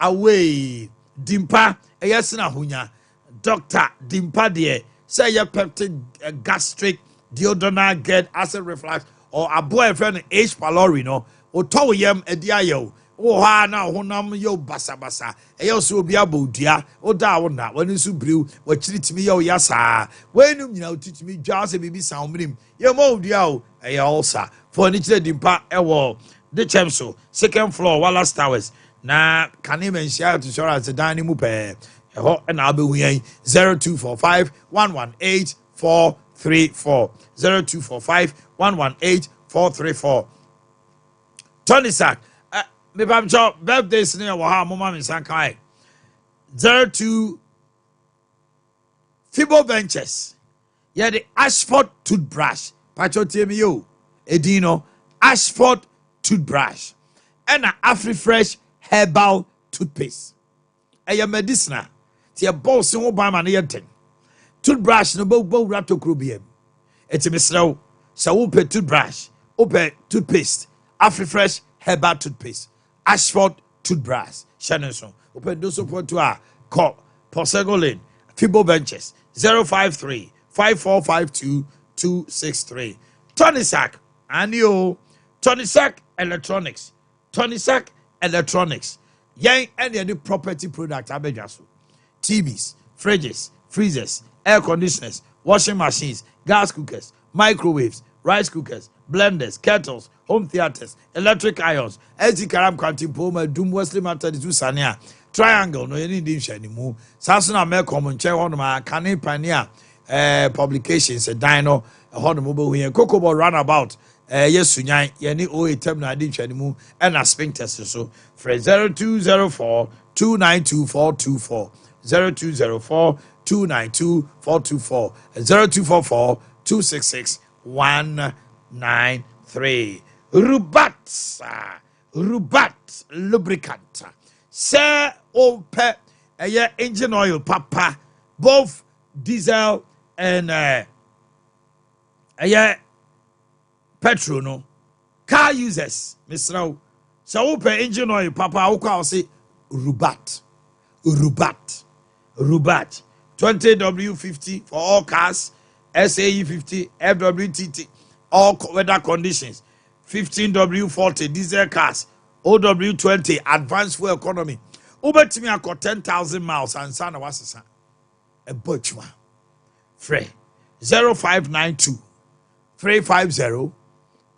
away. Dimpa, Eyasina Hunya. Dr. Dimpa de say your peptid gastric duodenal GERD acid reflux or a boyfriend H. pylori no or toyem ediayo. Oh, ha na honam yo basa basa. Eyo so bia bodia. O da wona when su brew what treat me yo yasa. When you know teach me just a baby sound him. Ye mo dia o eyo also for ni chile dimpa ewo the chemso second floor Wallace Towers. Na can even share to show as a dining mu pe. And I'll be 0245 118 434 0245 118 434. Tony Sack, me pam cho birthday senior wa ha mama mi sankai 02 Fibo Ventures. Yeah, the Ashford toothbrush. Pacho temi yo edino Ashford toothbrush and a AfriFresh herbal toothpaste. Aya medicinal. Ti a boss so ba ma na yenten. Toothbrush no bo rato krobiem. Eti misraw sa wo pe toothbrush, wo pe toothpaste, AfriFresh herbal toothpaste, Ashford toothbrush. Shannon so. Wo pe do support to a call Posegolin Fibo Ventures 053 5452 263. Tony Sack anio Tony Sack Electronics. Tony Sack Electronics. Yang any property product abejaso. TVs, fridges, freezers, air conditioners, washing machines, gas cookers, microwaves, rice cookers, blenders, kettles, home theaters, electric irons, SD Karam Quantum Poma, Doom Wesley Matter, Sania, Triangle, no any dish anymore. Sasuna Melcom, Chair on my Canning Pioneer publications, a dino, a hot mobile here, Cocobo runabout. Yes, Sunyai, Yanni O terminal dish anymore, and a sphincter so. Fred 0204 292 424. 0204 292 424 0244 266 193. Rubat lubricant. Sir Ope engine oil papa both diesel and petrol no car users Mr. So Ope engine oil papa I'll say Rubat 20W50 for all cars, SAE50, FWTT, all weather conditions, 15W40 diesel cars, OW20 advanced fuel economy. Uber to me I got 10,000 miles and son was a butchma. Frey 0592 350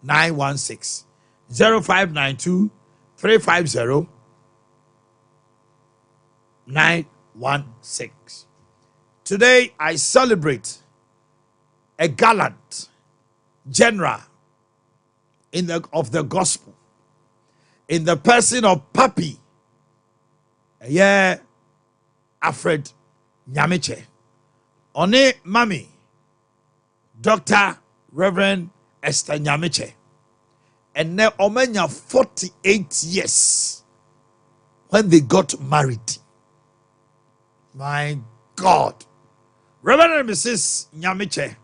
916 0592 350 916. Today I celebrate a gallant general of the gospel in the person of Papi Alfred Nyamiche. One Mami Dr. Reverend Esther Nyamiche. And now Omenya 48 years when they got married. My God. Reverend and Mrs. Nyamiche.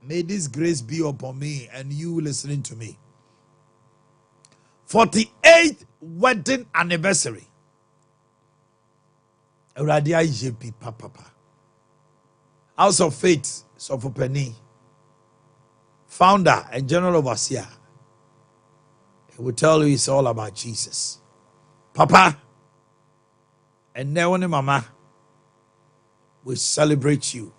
May this grace be upon me and you listening to me. 48th wedding anniversary. Radia JP Papa. House of Faith, Sofopeni. Founder and General Overseer. He will tell you it's all about Jesus. Papa and Neone Mama, we celebrate you.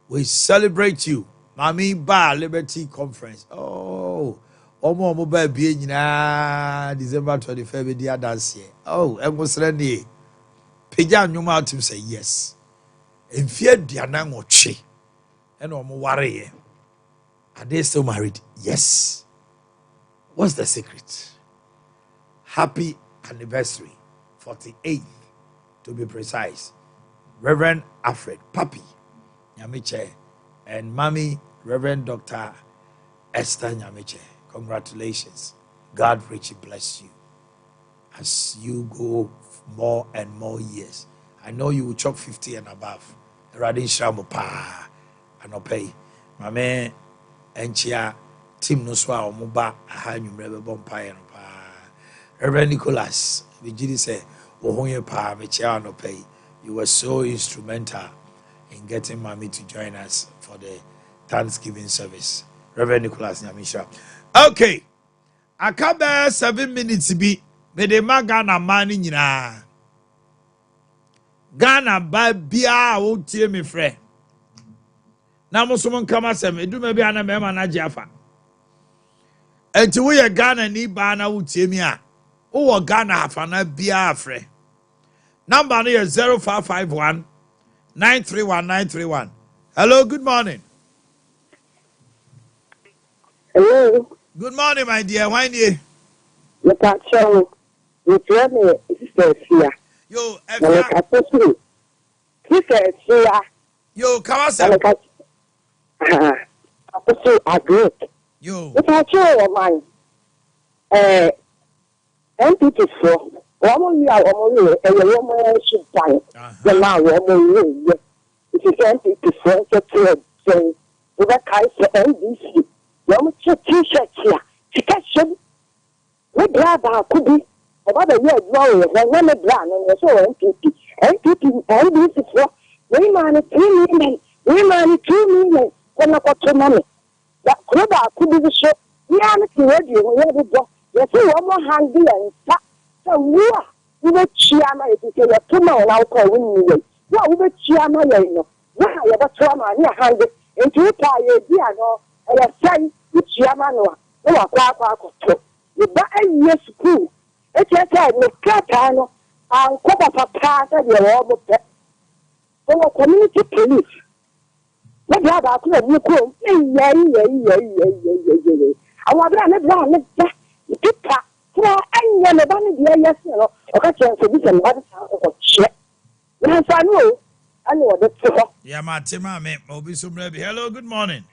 We celebrate you. Mami Ba Liberty Conference. Oh, Omo Mobile being December 25th, the other year. Oh, and was ready. Peja Numa to say yes. And fear Diana Mochi. And Omo Warrior. Are they still married? Yes. What's the secret? Happy anniversary, 48th to be precise. Reverend Alfred Papi Nyamiche and Mommy Reverend Dr. Esther Nyamiche. Congratulations. God richly bless you as you go more and more years I know you will chop 50 and above. Radin Shamo pa anopay. My man enchia team no swa or muba aha numrebe bompire no pa. Reverend Nicholas, Vigili say, Wohoye pa mechia no pay. You were so instrumental in getting mommy to join us for the Thanksgiving service. Reverend Nicholas Nyamisha. Okay. Akabe 7 minutes be me de magana mani nyina. Ghana ba bia wo tie me frɛ. Na mo so mon kama sem eduma bia na mema na giafa. Enti wo ye Ghana ni ba na wo tie me a. Wo Ghana afa na bia afrɛ. Number no is 0551 931 931. Hello, good morning.
Hello.
Good morning, my dear. Why you?
Look at you. You tell me, sister Sia.
Yo,
Efia. Sister Sia.
Yo, Kawasa.
Apostle agree.
Yo.
Look at you, man. MPP for. Woman, you are a woman, and a woman should find. The now woman, it is MPP for the trade. So, with a kind of NBC. Woman, t-shirt here. Chicken. We grab our could be about a year drawing when one brand and so NPP, NBC for. We manage 3 million. We manage 2 million. When I got to money. That could be the show. We are not ready. We have a job. You see, one more hand and stop. So we will chiama if you say a tomorrow and I'll call winning. No, we will chiama, you know. Now you have a trauma in your hand. And you try a piano and a son with chiama. No, I you buy a year school. It's a time, no catano. I'll cover for part of your almost. So, community police. Let me have a club. You go. I want to run it. You pick up. And you're the yes, you know. Okay, so this is another shit. Yes, I know. I know that's
yeah, my team, Mobi Sumrebi. Hello, good morning.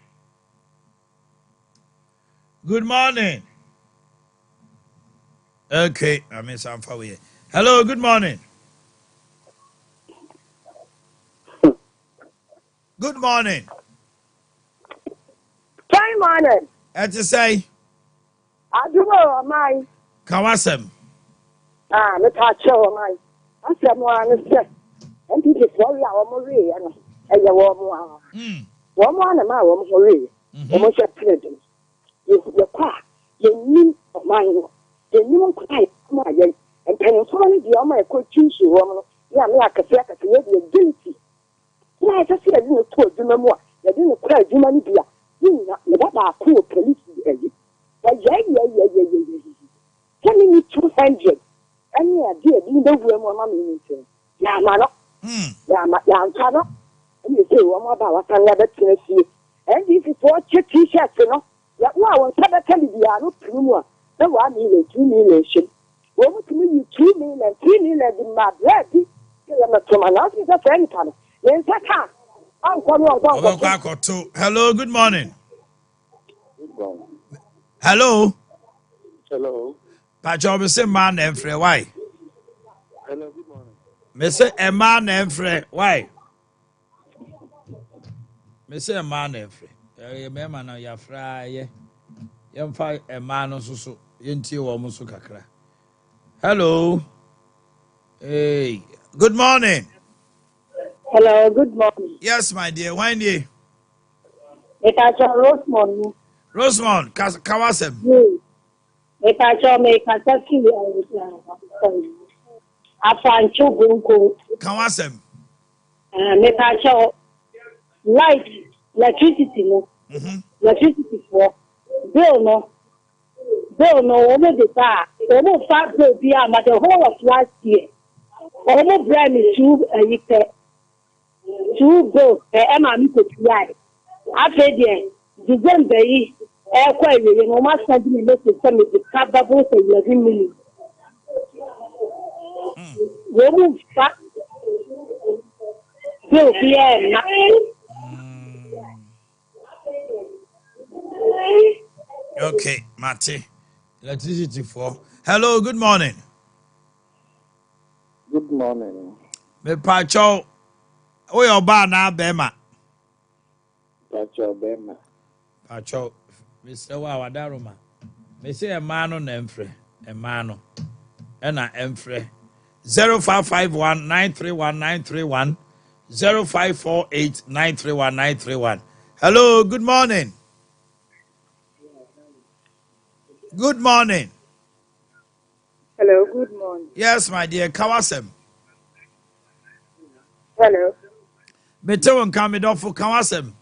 Good morning. Okay, I miss some far away. Hello, good morning. Good morning.
Fine morning.
As you say,
I do know mine.
Kawasem.
Let's show mine. I said, one is set. And people sorry, our Marie and a warm one of my woman Marie. Almost a president. Your car, your knee of mine. The new cry, my young, and Pennsylvania, the Oma could choose you, woman. Yeah, me, I can say, I can be guilty. Yeah, I just said, you know, to the more. They didn't cry, you money, dear. You know, what about poor police? But yeah. Tell me 200. And yeah, dear, you know where my mommy is. Yeah, man. Yeah, I'm trying. And you say, one about what I never see. And this is what your t-shirts, you know. Yeah, well, I'm tell you, I don't know. No, 1 million, 2 million. Well, to me, you 2 million, 3 million in my bread. I'm not to my house, it's a friend. Then, I'm coming.
Hello, good morning.
Good morning.
Hello.
Hello.
Pacho, me say man and free. Why?
Hello, good morning.
Me say a man and free. Why? Me say a man and free. You remember now, you're fry. You find a man also. Yenti wa musu kakra. Hello. Hey. Good morning.
Hello, good morning.
Yes, my dear. Why you?
It's Rosemond.
Rosemond, Kawasem.
If I saw me, I can see you. I find you.
Kawasem.
If I saw light, electricity, no. Electricity for bill, no, over the bar. Almost 5 bill, but the whole of last year. Almost brand is 2 bills, Emma, you could lie. After the December, you know, must have been able to send me the capable of 11 million. We move back. Bill, yeah,
okay, Mate. Electricity for. Hello, good morning.
Good morning.
Me pacho. We oba na bema.
Pacho bema.
Pacho. Mr. Wa wadaruma. Me say a mano na emfre. A mano. Ena emfre. 0551-931-931. 0548-931-931. Hello, good morning. Good morning.
Hello, good morning.
Yes, my dear. Kawasem.
Hello.
Metewon Kamidofo Kawasem.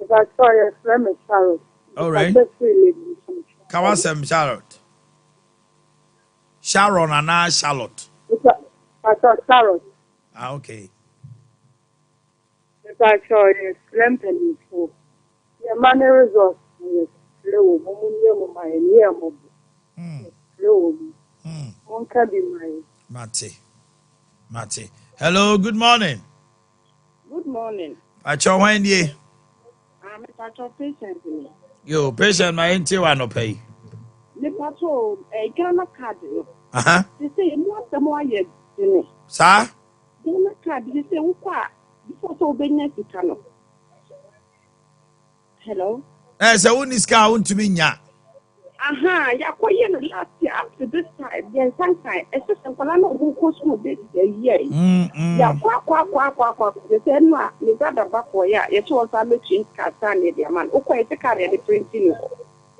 If I saw your friend, Charlotte.
All right. Kawasem Charlotte. Sharon and Charlotte.
I saw Charlotte.
Ah, okay.
If I saw your friend, for your money results, slow, my near mobile. Slow, one can be my
Mate. Hello, good morning.
Good morning.
Pacho Wendy.
I'm a Pacho patient.
Yo, patient, my NT one pay.
The Pacho, a Ghana card.
Uh-huh.
They say, what the more yet, Jenny?
Sir?
Ghana card, they say, what? Before so being hello?
So when is car to me?
Aha, ya kwa yen last year up to this time, then sometime, especially when I know who goes through this year. Ya kwa. They said, no, you got a back for ya. You told us to change Katan, dear man. Okay, the car at the printing.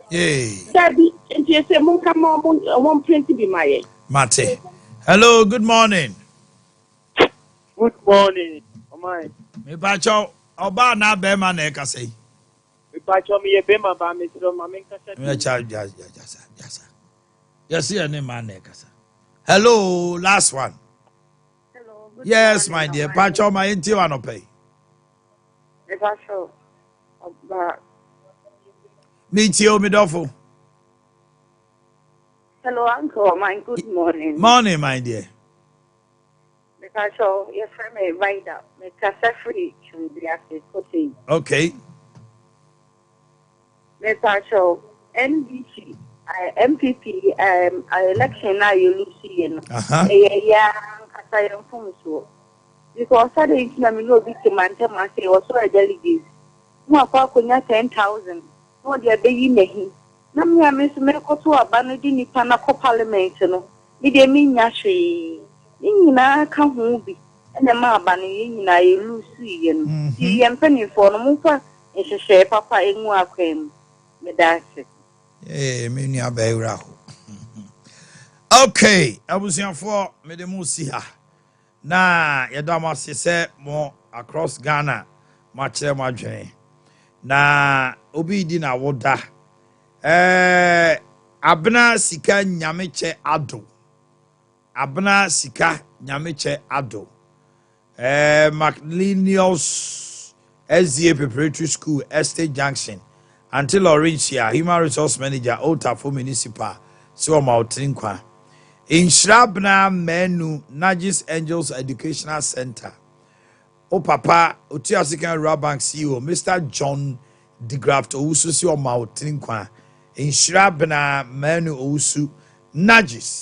Yay.
Daddy, and you say, Monka, won't print to be my
Mate. Hello, good morning.
Good morning. Omai.
Me Pacho, Oba na Bema neka say.
Pacho me bema ba me tro ma men kasa.
Yes, your name man nekasa. Hello, last one.
Hello.
Yes, my dear. Pacho my inti one pay.
Pacho.
Meet you, Midofo.
Hello, Uncle. My good morning.
Morning, my dear.
Pacho, your friend may write up. Make us free to the active.
Okay.
Pacho, NBC, MPP, election now you lose in. Yeah, as I am from so. Because I didn't know big man tell my say also a delegate. No, I 10,000. No, they are being making. Namia Miss Medical to a banadi Panaco Parliament. No, did they mean Yashi? In come home be. And the ma banning in I lose in. The penny for no more. And she share papa in more cream.
Eh, me ni abeira ho. Okay, abusiafo me de mu si ha. Na yedama se mo across Ghana ma kire mo adwen. Na obi di na woda. Abna sika nyameche ado. Abna sika nyameche ado. McLeanios SDA Preparatory School, Estate Junction. Until Orange here, Human Resource Manager, Otafo Municipal, so Mautinkwa. In Shrabna Menu, Najis Angels Educational Center. O Papa, Utiasikan Rabank CEO, Mr. John DeGraft Ousu, so Mautinkwa. In Shrabna Menu Ousu, Najis.